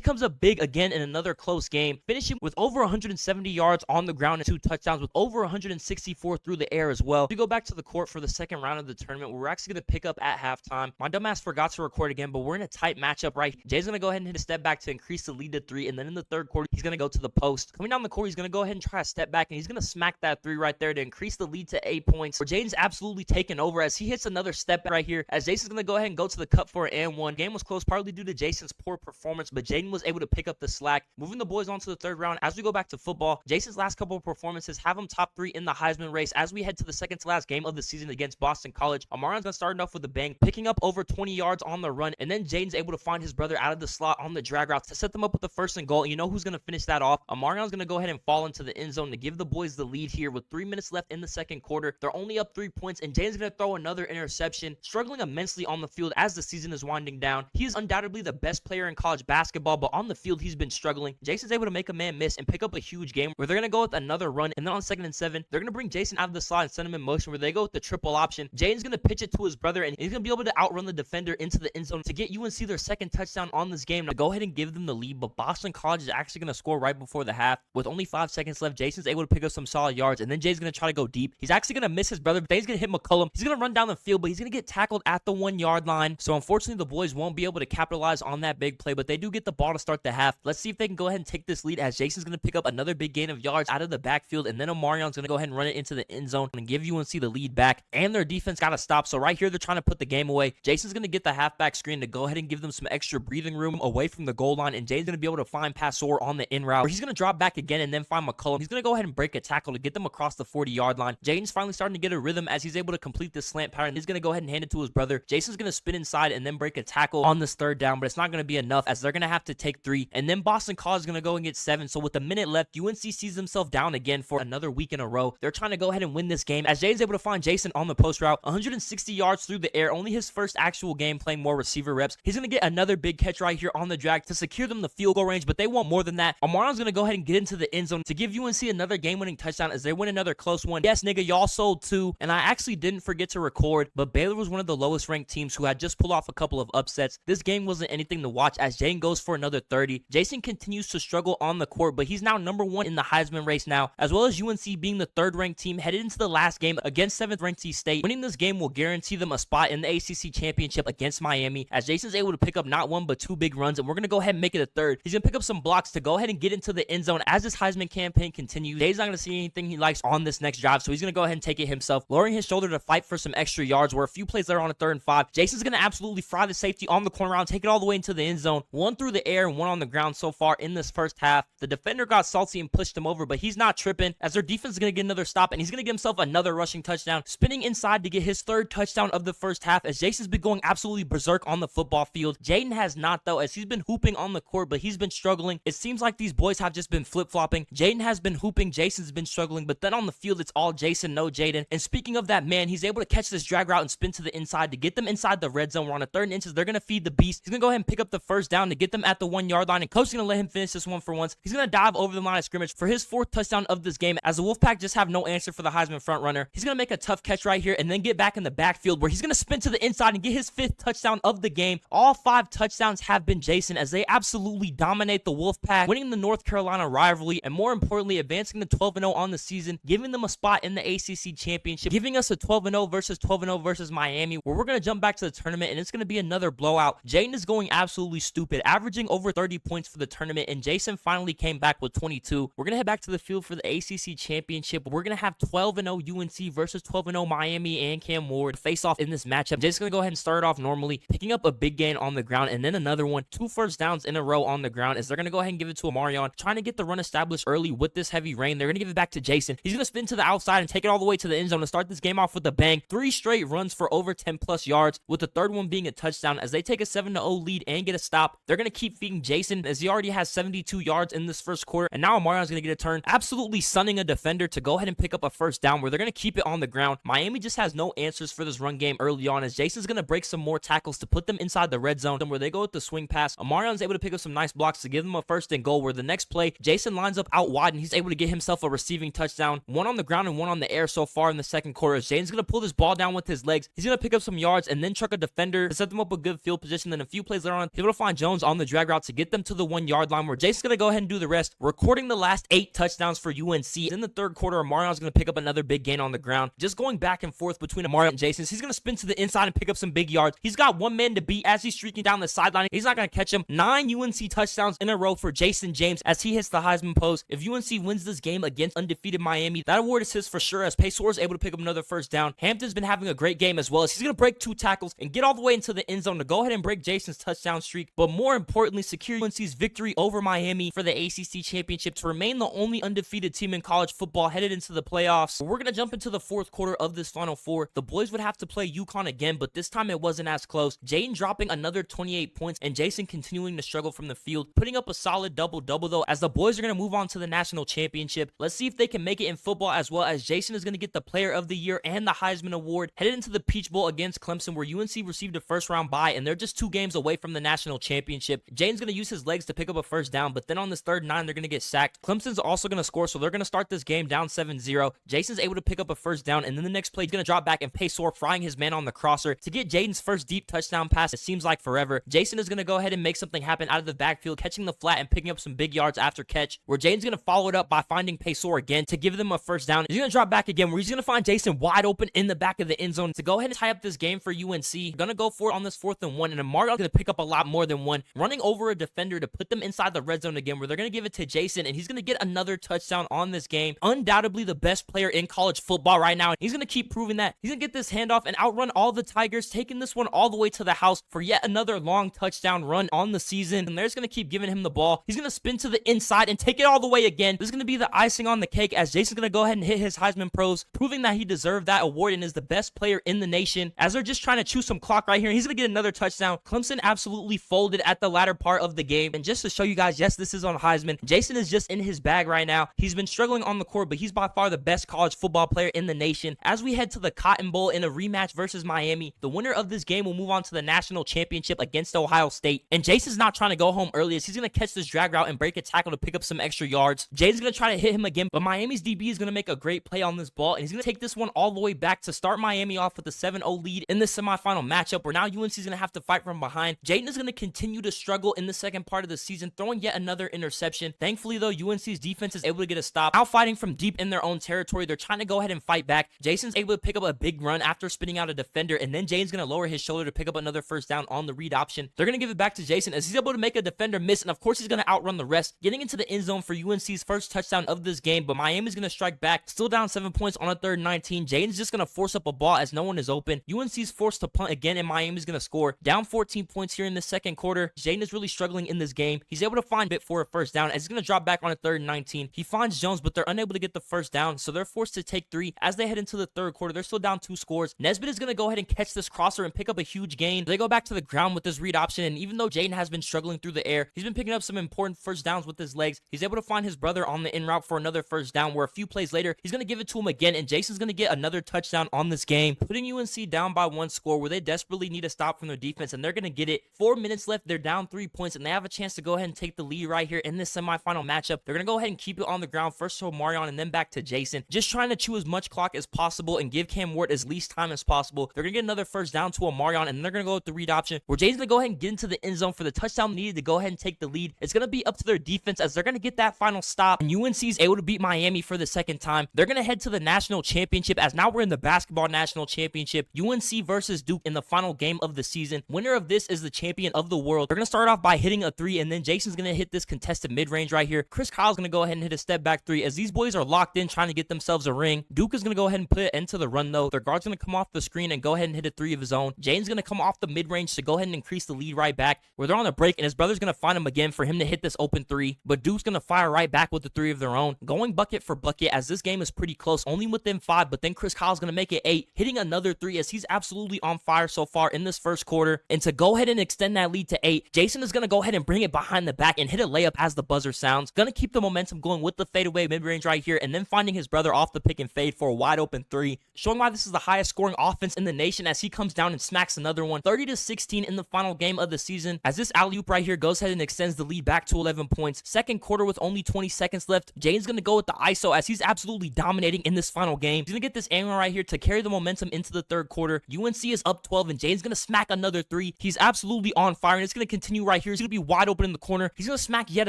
comes up big again in another close game, finishing with over 170 yards on the ground and 2 touchdowns with over 164 through the air as well. We go back to the court for the second round of the tournament, where we're actually going to pick up at halftime. My dumbass forgot to record again, but we're in a tight matchup right here. Jay's going to go ahead and hit a step back to increase the lead to 3, and then in the third quarter, he's going to go to the post. Coming down the court, he's going to go ahead and try a step back, and he's going to smack that 3 right there to increase the lead to 8 points, where Jaden's absolutely taken over as he hits another step back right here, as Jason's going to go ahead and go to the cup for an and 1. Game was close partly due to Jason's poor performance, but Jaden was able to pick up the slack, moving the boys on to the third round. As we go back to football, Jason's last couple of performances have him top 3 in the Heisman race as we head to the second to last game of the season against Boston College. Amarion's going to start off with a bang, picking up over 20 yards on the run, and then Jaden's able to find his brother out of the slot on the drag route to set them up with the first and goal. You know who's going to finish that off? Amarion's going to go ahead and fall into the end zone to give the boys the lead here with 3 minutes left in the second quarter. They're only up 3 points, and Jaden's going to throw another interception, struggling immensely on the field as the season is winding down. He is undoubtedly the best player in college basketball, but on the field, he's been struggling. Jason's able to make a man miss and pick up a huge game where they're going to go with another run, and then on 2nd and 7, they're going to bring Jayson out of the slot and send him in motion where they go with the triple option. Jaden's going to pitch it to his brother, and he's going to be able to outrun the defender into the end zone to get UNC their second touchdown on this game to go ahead and give them the lead. But Boston College is actually going to score right before the half. With only 5 seconds left, Jason's able to pick up some solid yards, and then Jay's going to try to go deep. He's actually going to miss his brother, but then he's going to hit McCullum. He's going to run down the field, but he's going to get tackled at the 1-yard line. So unfortunately, the boys won't be able to capitalize on that big play, but they do get the ball to start the half. Let's see if they can go ahead and take this lead, as Jason's going to pick up another big gain of yards out of the backfield, and then Amarion's going to go ahead and run it into the end zone and give UNC the lead back, and their defense got to stop. So right here, they're trying to put the game away. Jason's going to get the halfback screen to go ahead and give them some extra breathing room away from the goal line, and Jaden's going to be able to find Passor on the in route, where he's going to drop back again and then find McCullum. He's going to go ahead and break a tackle to get them across the 40-yard line. Jaden's finally starting to get a rhythm as he's able to complete this slant pattern. He's going to go ahead and hand it to his brother. Jason's going to spin inside and then break a tackle on this third down, but it's not going to be enough as they're going to have to take 3, and then Boston College is going to go and get 7. So with a minute left, UNC sees themselves down again for another week in a row. They're trying to go ahead and win this game as Jaden's able to find Jayson on the post route, 160 yards through the air, only his first actual game playing more receiver reps. He's going to get another big catch right here on the drag to secure them the field goal range, but they want more than that. Amarion's going to go ahead and get into the end zone to give UNC another game-winning touchdown as they win another close one. Yes, nigga, y'all sold too, and I actually didn't forget to record, but Baylor was one of the lowest ranked teams who had just pulled off a couple of upsets. This game wasn't anything to watch as Jaden goes for another 30. Jayson continues to struggle on the court, but he's now number 1 in the Heisman race now, as well as UNC being the 3rd ranked team headed into the last game against 7th ranked State. Winning this game will guarantee them a spot in the ACC Championship against Miami, as Jason's able to pick up not 1 but 2 big runs, and we're going to go ahead and make it a 3rd. He's going to pick up some blocks to go ahead and get into the end zone as this Heisman campaign continues. Jay's not going to see anything he likes on this next drive, so he's going to go ahead and take it himself, lowering his shoulder to fight for some extra yards, where a few plays later on a 3rd and 5, Jason's going to absolutely fry the safety on the corner round, take it all the way into the end zone. 1 through the air and 1 on the ground so far in this first half. The defender got salty and pushed him over, but he's not tripping as their defense is going to get another stop, and he's going to get himself another rushing touchdown, spinning inside to get his 3rd touchdown of the first half as Jason's been going absolutely berserk on the football field. Jaden has not, though, as he's been hooping on the court, but he's been struggling. It seems like these boys have just been flip-flopping. Jaden has been hooping, Jason's been struggling, but then on the field, it's all Jayson, no Jaden. And speaking of that, man, he's able to catch this drag route and spin to the inside to get them inside the red zone. We're on a 3rd and inches. They're going to feed the beast. He's going to go ahead and pick up the first down to get them at the 1-yard line, and coach is going to let him finish this one for once. He's going to dive over the line of scrimmage for his 4th touchdown of this game as the Wolfpack just have no answer for the Heisman front runner. He's going to make a tough catch right here and then get back in the backfield where he's going to spin to the inside and get his 5th touchdown of the game. All 5 touchdowns have been Jayson as they absolutely dominate the Wolfpack, winning the North Carolina rivalry and more importantly advancing to 12-0 on the season, giving them a spot in the ACC Championship, giving us a 12-0 versus 12-0 versus Miami, where we're going to jump back to the tournament and it's going to be another blowout. Jaden is going absolutely stupid, averaging over 30 points for the tournament, and Jayson finally came back with 22. We're going to head back to the field for the ACC Championship. We're going to have 12-0 UNC versus 12-0 Miami and Cam Ward face off in this matchup. Jayson's going to go ahead and start off off normally, picking up a big gain on the ground, and then another one. 2 first downs in a row on the ground as they're going to go ahead and give it to Omarion, trying to get the run established early with this heavy rain. They're going to give it back to Jayson. He's going to spin to the outside and take it all the way to the end zone to start this game off with a bang. 3 straight runs for over 10 plus yards, with the third one being a touchdown as they take a 7-0 lead and get a stop. They're going to keep feeding Jayson as he already has 72 yards in this first quarter, and now Omarion's going to get a turn, absolutely sunning a defender to go ahead and pick up a first down where they're going to keep it on the ground. Miami just has no answers for this run game early on as Jayson's going to break some more tackles to put them inside the red zone where they go with the swing pass. Omarion's able to pick up some nice blocks to give them a first and goal, where the next play, Jayson lines up out wide and he's able to get himself a receiving touchdown. 1 on the ground and 1 on the air so far in the second quarter. Jaden's going to pull this ball down with his legs. He's going to pick up some yards and then truck a defender to set them up a good field position. Then a few plays later on, he's able to find Jones on the drag route to get them to the 1-yard line, where Jayson's going to go ahead and do the rest, recording the last 8 touchdowns for UNC. In the third quarter, Omarion's going to pick up another big gain on the ground, just going back and forth between Omarion and Jayson. He's going to spin to the inside and pick up some big yards. He's got one man to beat as he's streaking down the sideline. He's not going to catch him. 9 UNC touchdowns in a row for Jayson James as he hits the Heisman pose. If UNC wins this game against undefeated Miami, that award is his for sure, as Pesor is able to pick up another first down. Hampton's been having a great game as well, as he's going to break 2 tackles and get all the way into the end zone to go ahead and break Jayson's touchdown streak, but more importantly, secure UNC's victory over Miami for the ACC Championship to remain the only undefeated team in college football headed into the playoffs. We're going to jump into the fourth quarter of this Final Four. The boys would have to play Yukon again, but this time it wasn't as close. Jaden dropping another 28 points and Jayson continuing to struggle from the field, putting up a solid double-double though, as the boys are going to move on to the national championship. Let's see if they can make it in football as well, as Jayson is going to get the Player of the Year and the Heisman Award, headed into the Peach Bowl against Clemson, where UNC received a first-round bye and they're just 2 games away from the national championship. Jaden's going to use his legs to pick up a first down, but then on this third 9, they're going to get sacked. Clemson's also going to score, so they're going to start this game down 7-0. Jayson's able to pick up a first down, and then the next play, he's going to drop back and Pesor frying his man on the crosser to get Jaden's first deep touchdown pass. It seems like forever. Jayson is going to go ahead and make something happen out of the backfield, catching the flat and picking up some big yards after catch, where Jaden's going to follow it up by finding Pesor again to give them a first down. He's going to drop back again, where he's going to find Jayson wide open in the back of the end zone to go ahead and tie up this game for UNC. Going to go for it on this 4th and 1, and Omarion's going to pick up a lot more than 1, running over a defender to put them inside the red zone again, where they're going to give it to Jayson, and he's going to get another touchdown on this game. Undoubtedly the best player in college football right now. He's going to keep proving that. He's going to get this handoff and outrun all the Tigers, taking this one all the way to the house for yet another long touchdown run on the season. And they're just going to keep giving him the ball. He's going to spin to the inside and take it all the way again. This is going to be the icing on the cake, as Jayson's going to go ahead and hit his Heisman pros, proving that he deserved that award and is the best player in the nation, as they're just trying to chew some clock right here. He's going to get another touchdown. Clemson absolutely folded at the latter part of the game. And just to show you guys, yes, this is on Heisman. Jayson is just in his bag right now. He's been struggling on the court, but he's by far the best college football player in the nation. As we head to the Cotton Bowl in a rematch versus Miami, the winner of this game will move on to the national championship against Ohio State. And Jayson's not trying to go home early, as he's going to catch this drag route and break a tackle to pick up some extra yards. Jaden's going to try to hit him again, but Miami's DB is going to make a great play on this ball, and he's going to take this one all the way back to start Miami off with a 7-0 lead in this semifinal matchup, where now UNC is going to have to fight from behind. Jaden is going to continue to struggle in the second part of the season, throwing yet another interception. Thankfully though, UNC's defense is able to get a stop. Out fighting from deep in their own territory, they're trying to go ahead and fight back. Jayson's able to pick up a big run after spinning out a defender, and then Jaden's going to lower his shoulder to pick up another first down on the read option. They're going to give it back to Jayson, as he's able to make a defender miss, and of course he's going to outrun the rest, getting into the end zone for UNC's first touchdown of this game. But Miami's going to strike back, still down 7 points on a 3rd and 19. Jaden's just going to force up a ball as no one is open. UNC's forced to punt again, and Miami's going to score. Down 14 points here in the second quarter. Jaden is really struggling in this game. He's able to find Bit for a first down, as he's going to drop back on a 3rd and 19. He finds Jones, but they're unable to get the first down, so they're forced to take 3. As they head into the third quarter, they're still down 2 scores. Nesbitt is going to go ahead and catch this crosser and pick up a huge gain. They go back to the ground with this read option, and even though Jaden has been struggling through the air, he's been picking up some important first downs with his legs. He's able to find his brother on the in route for another first down, where a few plays later, he's going to give it to him again, and Jayson's going to get another touchdown on this game, putting UNC down by 1 score, where they desperately need a stop from their defense, and they're going to get it. 4 minutes left, they're down 3 points, and they have a chance to go ahead and take the lead right here in this semifinal matchup. They're going to go ahead and keep it on the ground, first to Omarion and then back to Jayson, just trying to chew as much clock as possible and give Cam Ward as least time as possible. They're going to get another first down to Omarion, and they're going to go with the read option, where Jaden's going to go ahead and get into the end zone for the touchdown needed to go ahead and take the lead. It's going to be up to their defense, as they're going to get that final stop, and UNC is able to beat Miami for the second time. They're going to head to the national championship, as now we're in the basketball national championship. UNC versus Duke in the final game of the season. Winner of this is the champion of the world. They're going to start off by hitting a 3, and then Jayson's going to hit this contested mid-range right here. Chris Kyle's going to go ahead and hit a step back 3, as these boys are locked in trying to get themselves a ring. Duke is going to go ahead and put it into the run though. Their guard's going to come off the screen and go ahead and hit a 3 of his own. Jaden's going to come off the mid-range to go ahead and increase the lead right back, where they're on a break, and his brother's going to find him again for him to hit this open three. But Duke's going to fire right back with the three of their own, going bucket for bucket as this game is pretty close, only within 5, but then Chris Kyle's going to make it 8, hitting another 3 as he's absolutely on fire so far in this first quarter. And to go ahead and extend that lead to 8, Jayson is going to go ahead and bring it behind the back and hit a layup as the buzzer sounds. Going to keep the momentum going with the fadeaway mid-range right here, and then finding his brother off the pick and fade for a wide open 3, showing why this is the highest scoring offense in the nation as he comes down and smacks another one, 30-16 in the final game of the season, as this alley-oop right here goes ahead and extends the lead back to 11 points. Second quarter with only 20 seconds left, Jaden's going to go with the ISO as he's absolutely dominating in this final game. He's going to get this angle right here to carry the momentum into the third quarter. UNC is up 12, and Jaden's going to smack another 3. He's absolutely on fire, and it's going to continue right here. He's going to be wide open in the corner. He's going to smack yet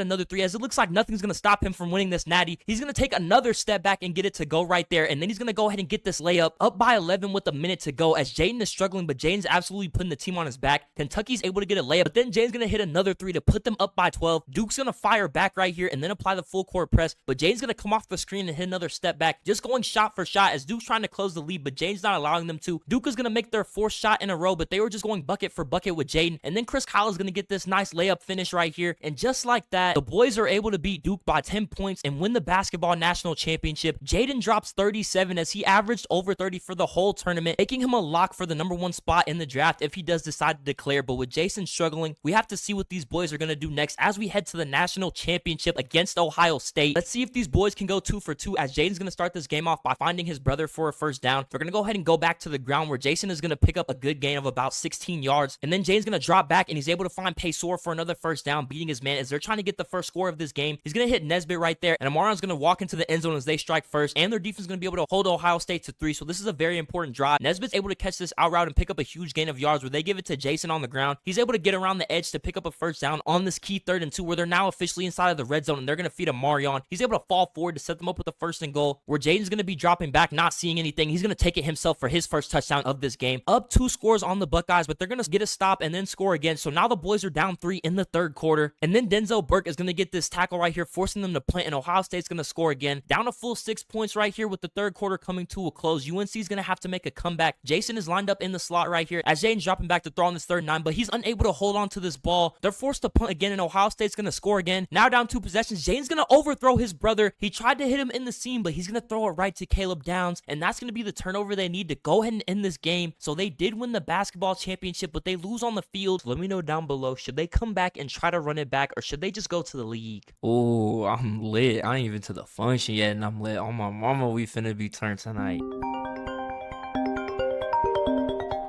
another 3 as it looks like nothing's going to stop him from winning this natty. He's going to take another step back and get it to go right there, and then he's going to go ahead and get this layup up by 11 with a minute to go as Jaden is struggling, but Jaden's absolutely putting the team on his back. Kentucky's able to get a layup, but then Jaden's going to hit another 3 to put them up by 12. Duke's going to fire back right here and then apply the full court press, but Jaden's going to come off the screen and hit another step back, just going shot for shot as Duke's trying to close the lead, but Jaden's not allowing them to. Duke is going to make their 4th shot in a row, but they were just going bucket for bucket with Jaden, and then Chris Kyle is going to get this nice layup finish right here, and just like that, the boys are able to beat Duke by 10 points and win the basketball national championship. Jaden drops 37 as he averaged over 30 for the whole tournament, making him a lock for the #1 spot in the draft if he does decide to declare. But with Jayson struggling, we have to see what these boys are going to do next as we head to the national championship against Ohio State. Let's see if these boys can go 2 for 2 as Jaden's going to start this game off by finding his brother for a first down. They're going to go ahead and go back to the ground where Jayson is going to pick up a good gain of about 16 yards, and then Jaden's going to drop back and he's able to find Paysor for another first down, beating his man as they're trying to get the first score of this game. He's going to hit Nesbitt right there, and Amaron's going to walk into the end zone as they strike first, and their defense is going to be able to hold Ohio State to 3, so this is a very important drive. Nesbitt's able to catch this out route and pick up a huge gain of yards where they give it to Jayson on the ground. He's able to get around the edge to pick up a first down on this key 3rd and 2 where they're now officially inside of the red zone, and they're going to feed Amarion. He's able to fall forward to set them up with a 1st and goal where Jaden's going to be dropping back, not seeing anything. He's going to take it himself for his first touchdown of this game. Up 2 scores on the Buckeyes, but they're going to get a stop and then score again, so now the boys are down 3 in the 3rd quarter, and then Denzel Burke is going to get this tackle right here, forcing them to punt, and Ohio State's going to score again. Down a full 6 points right here with the 3rd quarter coming to a close. UNC is going to have to make a comeback. Jayson is lined up in the slot right here as Jaden's dropping back to throw on this 3rd and 9, but he's unable to hold on to this ball. They're forced to punt again, and Ohio State's going to score again. Now down 2 possessions. Jaden's going to overthrow his brother. He tried to hit him in the seam, but he's going to throw it right to Caleb Downs, and that's going to be the turnover they need to go ahead and end this game. So they did win the basketball championship, but they lose on the field. Let me know down below, should they come back and try to run it back, or should they just go to the league? Oh, I'm lit. I ain't even to the function yet, and I'm lit. On my mama, we finna be turned tonight.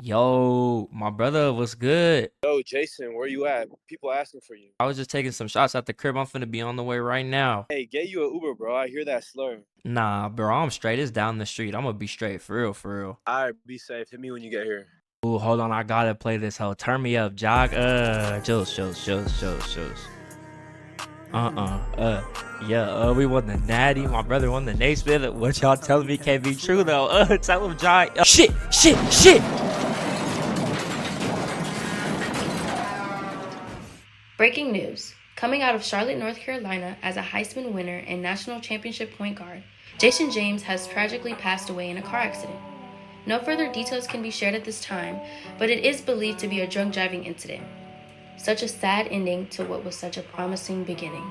Yo, my brother, what's good? Yo, Jayson, where you at? People asking for you. I was just taking some shots at the crib. I'm finna be on the way right now. Hey, get you an Uber, bro. I hear that slur. Nah, bro, I'm straight. It's down the street. I'm gonna be straight, for real, for real. All right, be safe. Hit me when you get here. Ooh, hold on. I gotta play this hoe. Turn me up, Jog. Shows. We won the natty. My brother won the Naismith. What y'all telling me can't be true, though. Tell him, Jog. Shit. Breaking news. Coming out of Charlotte, North Carolina as a Heisman winner and national championship point guard, Jayson James has tragically passed away in a car accident. No further details can be shared at this time, but it is believed to be a drunk driving incident. Such a sad ending to what was such a promising beginning.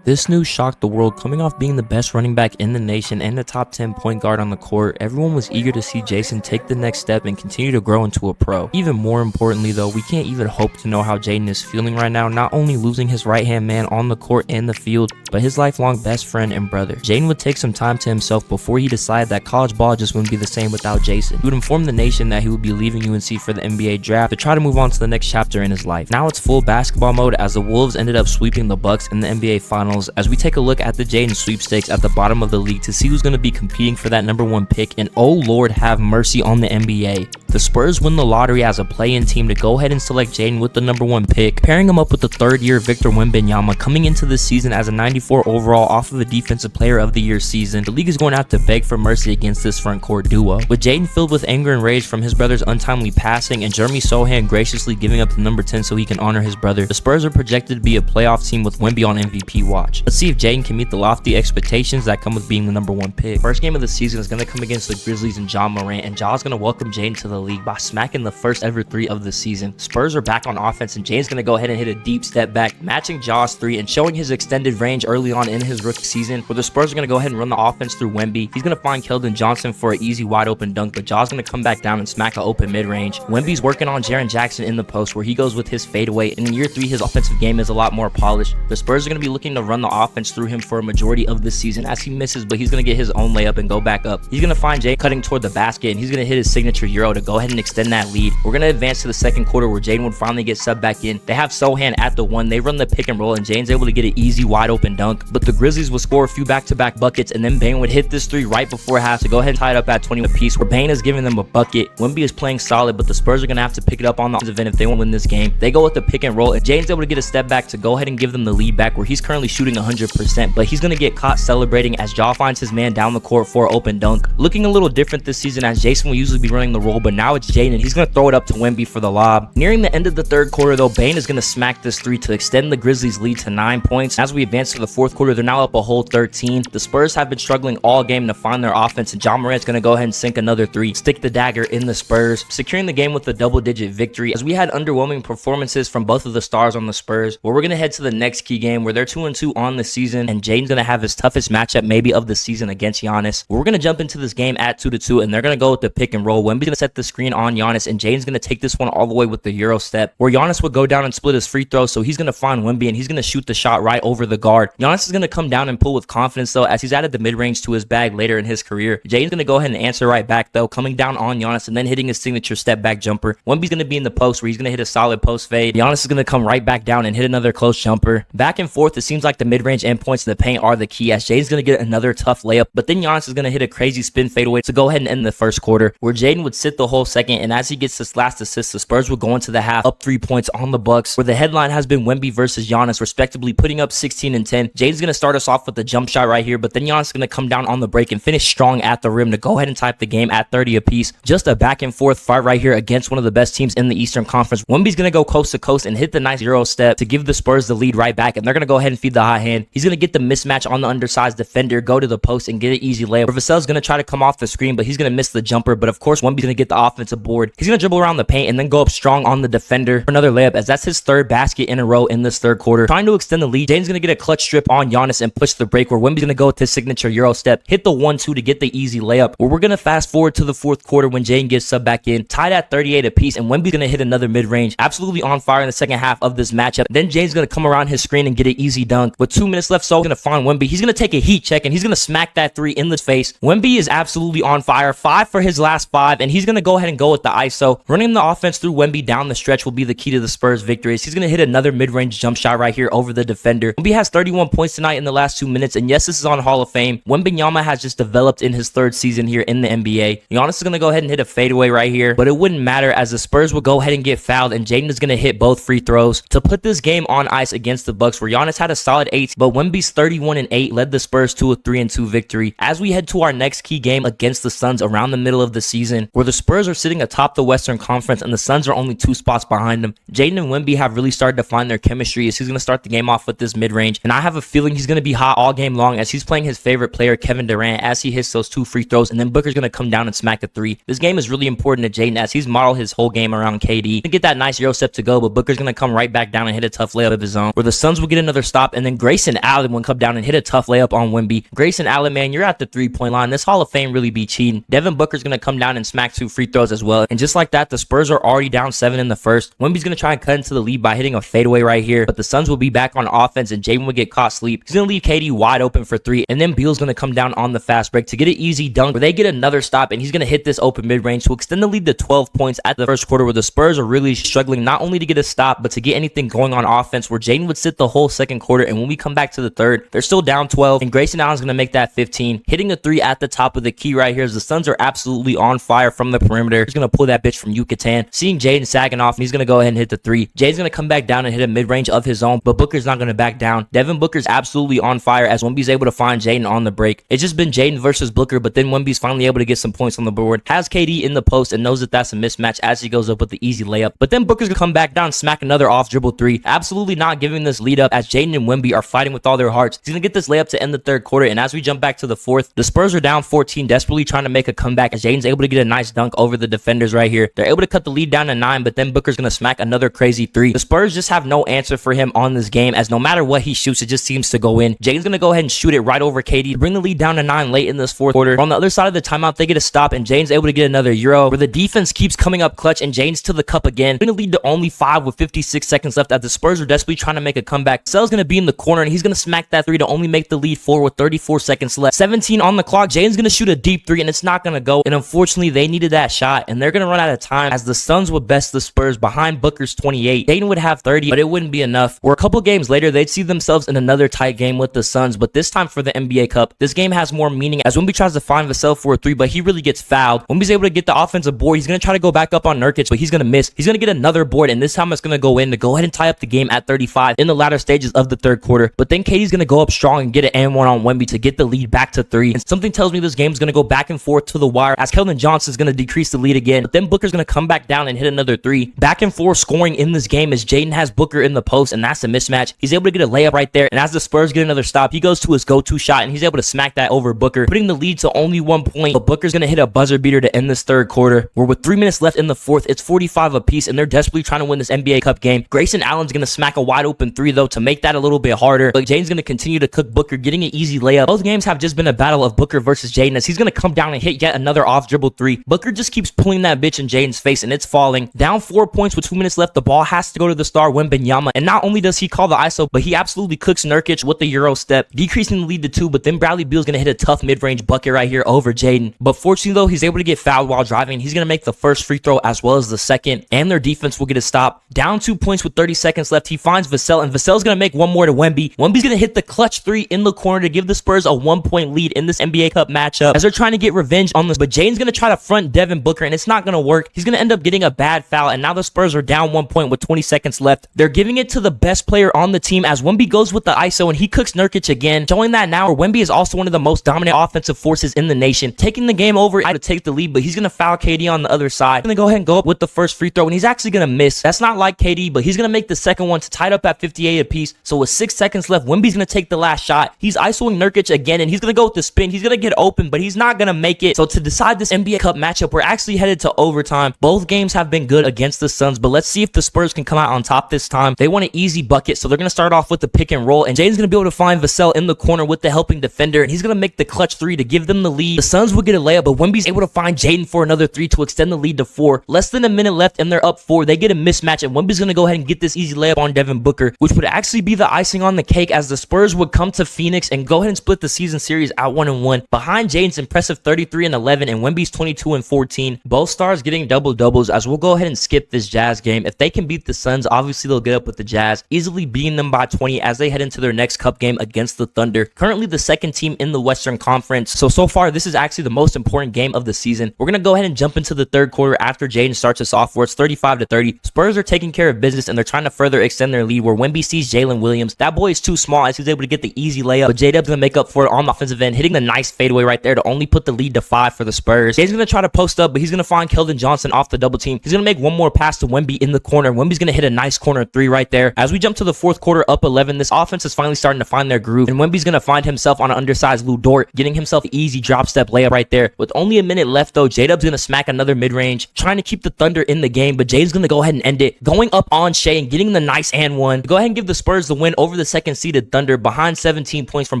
This news shocked the world. Coming off being the best running back in the nation and the top 10 point guard on the court, everyone was eager to see Jayson take the next step and continue to grow into a pro. Even more importantly though, we can't even hope to know how Jaden is feeling right now, not only losing his right-hand man on the court and the field, but his lifelong best friend and brother. Jaden would take some time to himself before he decided that college ball just wouldn't be the same without Jayson. He would inform the nation that he would be leaving UNC for the NBA draft to try to move on to the next chapter in his life. Now it's full basketball mode as the Wolves ended up sweeping the Bucks in the NBA Finals, as we take a look at the Jaden sweepstakes at the bottom of the league to see who's going to be competing for that #1 pick, and oh Lord have mercy on the NBA. The Spurs win the lottery as a play-in team to go ahead and select Jaden with the #1 pick, pairing him up with the 3rd-year Victor Wembanyama coming into this season as a 94 overall off of a Defensive Player of the Year season. The league is going to have to beg for mercy against this front court duo, with Jaden filled with anger and rage from his brother's untimely passing and Jeremy Sohan graciously giving up the #10 so he can honor his brother. The Spurs are projected to be a playoff team with Wemby on MVP watch. watch. Let's see if Jaden can meet the lofty expectations that come with being the #1 pick. First game of the season is going to come against the Grizzlies and Ja Morant, and Ja's going to welcome Jaden to the league by smacking the first ever 3 of the season. Spurs are back on offense, and Jaden's going to go ahead and hit a deep step back, matching Ja's 3 and showing his extended range early on in his rookie season, where the Spurs are going to go ahead and run the offense through Wemby. He's going to find Keldon Johnson for an easy wide open dunk, but Ja's going to come back down and smack an open mid-range. Wemby's working on Jaren Jackson in the post, where he goes with his fadeaway, and in year 3 his offensive game is a lot more polished. The Spurs are going to be looking to run the offense through him for a majority of the season as he misses, but he's going to get his own layup and go back up. He's going to find Jay cutting toward the basket, and he's going to hit his signature Euro to go ahead and extend that lead. We're going to advance to the second quarter, where Jaden would finally get subbed back in. They have Sohan at the 1. They run the pick and roll, and Jaden's able to get an easy wide open dunk, but the Grizzlies will score a few back-to-back buckets, and then Bane would hit this 3 right before half to go ahead and tie it up at 20 apiece, where Bane is giving them a bucket. Wemby is playing solid, but the Spurs are going to have to pick it up on the offensive end if they want to win this game. They go with the pick and roll, and Jaden's able to get a step back to go ahead and give them the lead back, where he's currently shooting 100%, but he's going to get caught celebrating as Ja finds his man down the court for an open dunk. Looking a little different this season, as Jayson will usually be running the roll, but now it's Jaden, and he's going to throw it up to Wemby for the lob. Nearing the end of the third quarter, though, Bane is going to smack this 3 to extend the Grizzlies' lead to 9 points. As we advance to the fourth quarter, they're now up a whole 13. The Spurs have been struggling all game to find their offense, and Ja Morant's going to go ahead and sink another 3, stick the dagger in the Spurs, securing the game with a double-digit victory, as we had underwhelming performances from both of the stars on the Spurs. Well, we're going to head to the next key game, where they're 2-2 on the season, and Jaden's going to have his toughest matchup maybe of the season against Giannis. We're going to jump into this game at 2-2, and they're going to go with the pick and roll. Wemby's going to set the screen on Giannis, and Jaden's going to take this one all the way with the Euro step, where Giannis would go down and split his free throw, so he's going to find Wemby, and he's going to shoot the shot right over the guard. Giannis is going to come down and pull with confidence, though, as he's added the mid-range to his bag later in his career. Jaden's going to go ahead and answer right back, though, coming down on Giannis and then hitting his signature step back jumper. Wemby's going to be in the post, where he's going to hit a solid post fade. Giannis is going to come right back down and hit another close jumper. Back and forth, it seems like the mid-range endpoints in the paint are the key, as Jaden's going to get another tough layup, but then Giannis is going to hit a crazy spin fadeaway to go ahead and end the first quarter, where Jaden would sit the whole second, and as he gets this last assist, the Spurs would go into the half up 3 points on the Bucks, where the headline has been Wemby versus Giannis, respectively putting up 16 and 10. Jaden's going to start us off with the jump shot right here, but then Giannis is going to come down on the break and finish strong at the rim to go ahead and tie the game at 30 apiece. Just a back and forth fight right here against one of the best teams in the Eastern Conference. Wemby's going to go coast to coast and hit the nice Euro step to give the Spurs the lead right back, and they're going to go ahead and feed the hot hand. He's going to get the mismatch on the undersized defender, go to the post, and get an easy layup. Vassell's going to try to come off the screen, but he's going to miss the jumper, but of course Wemby's going to get the offensive board. He's going to dribble around the paint and then go up strong on the defender for another layup, as that's his 3rd basket in a row in this third quarter. Trying to extend the lead, Jaden's going to get a clutch strip on Giannis and push the break, where Wemby's going to go with his signature Euro step, hit the 1-2 to get the easy layup. Where we're going to fast forward to the fourth quarter, when Jaden gets subbed back in, tied at 38 apiece, and Wemby's going to hit another mid-range, absolutely on fire in the second half of this matchup. Then Jaden's going to come around his screen and get an easy dunk. With 2 minutes left, so he's going to find Wemby. He's going to take a heat check, and he's going to smack that 3 in the face. Wemby is absolutely on fire, 5 for his last 5, and he's going to go ahead and go with the ISO. Running the offense through Wemby down the stretch will be the key to the Spurs' victories. He's going to hit another mid-range jump shot right here over the defender. Wemby has 31 points tonight in the last 2 minutes, and yes, this is on Hall of Fame. Wembanyama has just developed in his 3rd season here in the NBA. Giannis is going to go ahead and hit a fadeaway right here, but it wouldn't matter, as the Spurs will go ahead and get fouled, and Jaden is going to hit both free throws to put this game on ice against the Bucks, where Giannis had a solid 8, but Wemby's 31 and 8 led the Spurs to a 3-2 victory. As we head to our next key game against the Suns around the middle of the season, where the Spurs are sitting atop the Western Conference and the Suns are only 2 spots behind them, Jaden and Wemby have really started to find their chemistry, as he's going to start the game off with this mid-range, and I have a feeling he's going to be hot all game long, as he's playing his favorite player, Kevin Durant, as he hits those 2 free throws, and then Booker's going to come down and smack a 3. This game is really important to Jaden, as he's modeled his whole game around KD to get that nice Euro step to go, but Booker's going to come right back down and hit a tough layup of his own, where the Suns will get another stop, and then Grayson Allen will come down and hit a tough layup on Wemby. Grayson Allen, man, you're at the 3-point line. This Hall of Fame really be cheating. Devin Booker's going to come down and smack 2 free throws as well, and just like that, the Spurs are already down 7 in the first. Wemby's going to try and cut into the lead by hitting a fadeaway right here, but the Suns will be back on offense, and Jaden will get caught sleep. He's going to leave KD wide open for 3, and then Beal's going to come down on the fast break to get an easy dunk, where they get another stop, and he's going to hit this open mid-range to extend the lead to 12 points at the first quarter, where the Spurs are really struggling not only to get a stop, but to get anything going on offense, where Jaden would sit the whole second quarter, and when we come back to the third, they're still down 12, and Grayson Allen's going to make that 15, hitting a 3 at the top of the key right here, as the Suns are absolutely on fire from the perimeter. He's going to pull that bitch from Yukon, seeing Jaden sagging off, and he's going to go ahead and hit the 3. Jaden's going to come back down and hit a mid-range of his own, but Booker's not going to back down. Devin Booker's absolutely on fire, as Wemby's able to find Jaden on the break. It's just been Jaden versus Booker, but then Wemby's finally able to get some points on the board, has KD in the post, and knows that that's a mismatch as he goes up with the easy layup, but then Booker's going to come back down, smack another off dribble 3, absolutely not giving this lead up, as Jaden and Wemby Wemby are fighting with all their hearts. He's going to get this layup to end the third quarter, and as we jump back to the fourth, the Spurs are down 14, desperately trying to make a comeback as Jaden's able to get a nice dunk over the defenders right here. They're able to cut the lead down to 9, but then Booker's going to smack another crazy 3. The Spurs just have no answer for him on this game, as no matter what he shoots, it just seems to go in. Jaden's going to go ahead and shoot it right over KD to bring the lead down to 9 late in this fourth quarter. On the other side of the timeout, they get a stop, and Jaden's able to get another Euro, where the defense keeps coming up clutch, and Jaden's to the cup again. Going to lead to only 5 with 56 seconds left as the Spurs are desperately trying to make a comeback. Vassell's going to be in the corner, and he's going to smack that 3 to only make the lead 4 with 34 seconds left. 17 on the clock. Jaden's going to shoot a deep 3, and it's not going to go. And unfortunately, they needed that shot, and they're going to run out of time as the Suns would best the Spurs behind Booker's 28. Jaden would have 30, but it wouldn't be enough. Or a couple games later, they'd see themselves in another tight game with the Suns, but this time for the NBA Cup. This game has more meaning as Wemby tries to find Vassell for a 3, but he really gets fouled. Wemby's able to get the offensive board. He's going to try to go back up on Nurkic, but he's going to miss. He's going to get another board, and this time it's going to go in to go ahead and tie up the game at 35 in the latter stages of the third quarter. But then KD's going to go up strong and get an and one on Wemby to get the lead back to 3. And something tells me this game's going to go back and forth to the wire as Keldon Johnson's going to decrease the lead again. But then Booker's going to come back down and hit another 3. Back and forth scoring in this game as Jaden has Booker in the post, and that's a mismatch. He's able to get a layup right there, and as the Spurs get another stop, he goes to his go-to shot, and he's able to smack that over Booker, putting the lead to only 1 point. But Booker's going to hit a buzzer beater to end this third quarter, where with 3 minutes left in the fourth, it's 45 apiece, and they're desperately trying to win this NBA Cup game. Grayson Allen's going to smack a wide open 3, though, to make that a little bit harder. But Jaden's going to continue to cook Booker, getting an easy layup. Both games have just been a battle of Booker versus Jaden, as he's going to come down and hit yet another off-dribble 3. Booker just keeps pulling that bitch in Jaden's face, and it's falling. Down 4 points with 2 minutes left, the ball has to go to the star Wembanyama, and not only does he call the ISO, but he absolutely cooks Nurkic with the Euro step, decreasing the lead to 2, but then Bradley Beal's going to hit a tough mid-range bucket right here over Jaden. But fortunately, though, he's able to get fouled while driving. He's going to make the first free throw as well as the second, and their defense will get a stop. Down 2 points with 30 seconds left, he finds Vassell, and Vassell's going to make one more to Wemby. Wemby's going to hit the clutch 3 in the corner to give the Spurs a 1-point lead in this NBA Cup matchup as they're trying to get revenge on this. But Jaden's going to try to front Devin Booker, and it's not going to work. He's going to end up getting a bad foul, and now the Spurs are down 1 point with 20 seconds left. They're giving it to the best player on the team as Wemby goes with the ISO, and he cooks Nurkic again, showing that now Wemby is also one of the most dominant offensive forces in the nation, taking the game over to take the lead. But he's going to foul KD on the other side. He's going to go ahead and go up with the first free throw, and he's actually going to miss. That's not like KD, but he's going to make the second one to tie it up at 58 apiece. So with 6 seconds left, Wemby's going to take the last shot. He's ISOing Nurkic again, and he's going to go with the spin. He's going to get open, but he's not going to make it. So to decide this NBA Cup matchup, we're actually headed to overtime. Both games have been good against the Suns, but let's see if the Spurs can come out on top this time. They want an easy bucket, so they're going to start off with the pick and roll, and Jaden's going to be able to find Vassell in the corner with the helping defender, and he's going to make the clutch 3 to give them the lead. The Suns will get a layup, but Wemby's able to find Jaden for another 3 to extend the lead to 4. Less than a minute left, and they're up 4. They get a mismatch, and Wemby's going to go ahead and get this easy layup on Devin Booker, which would actually be the icing on the cake as the Spurs would come to Phoenix and go ahead and split the season series at 1-1 behind Jaden's impressive 33-11 and Wemby's 22-14. Both stars getting double-doubles, as we'll go ahead and skip this Jazz game. If they can beat the Suns, obviously they'll get up with the Jazz, easily beating them by 20 as they head into their next cup game against the Thunder, currently the second team in the Western Conference. So far, this is actually the most important game of the season. We're going to go ahead and jump into the third quarter after Jaden starts us off, where it's 35-30. Spurs are taking care of business, and they're trying to further extend their lead, where Wemby sees Jalen Williams. That boy is too small as he's able to get the easy layup, but J-Dub's going to make up for it on the offensive end, hitting the nice fadeaway right there to only put the lead to 5 for the Spurs. Jaden's going to try to post up, but he's going to find Keldon Johnson off the double team. He's going to make one more pass to Wemby in the corner. Wemby's going to hit a nice corner 3 right there. As we jump to the fourth quarter, up 11, this offense is finally starting to find their groove, and Wemby's going to find himself on an undersized Lou Dort, getting himself an easy drop step layup right there. With only a minute left, though, J-Dub's going to smack another mid-range, trying to keep the Thunder in the game, but Jaden's going to go ahead and end it, going up on Shea and getting the nice and one to go ahead and give the Spurs the win over the second-seeded Thunder behind 17 points from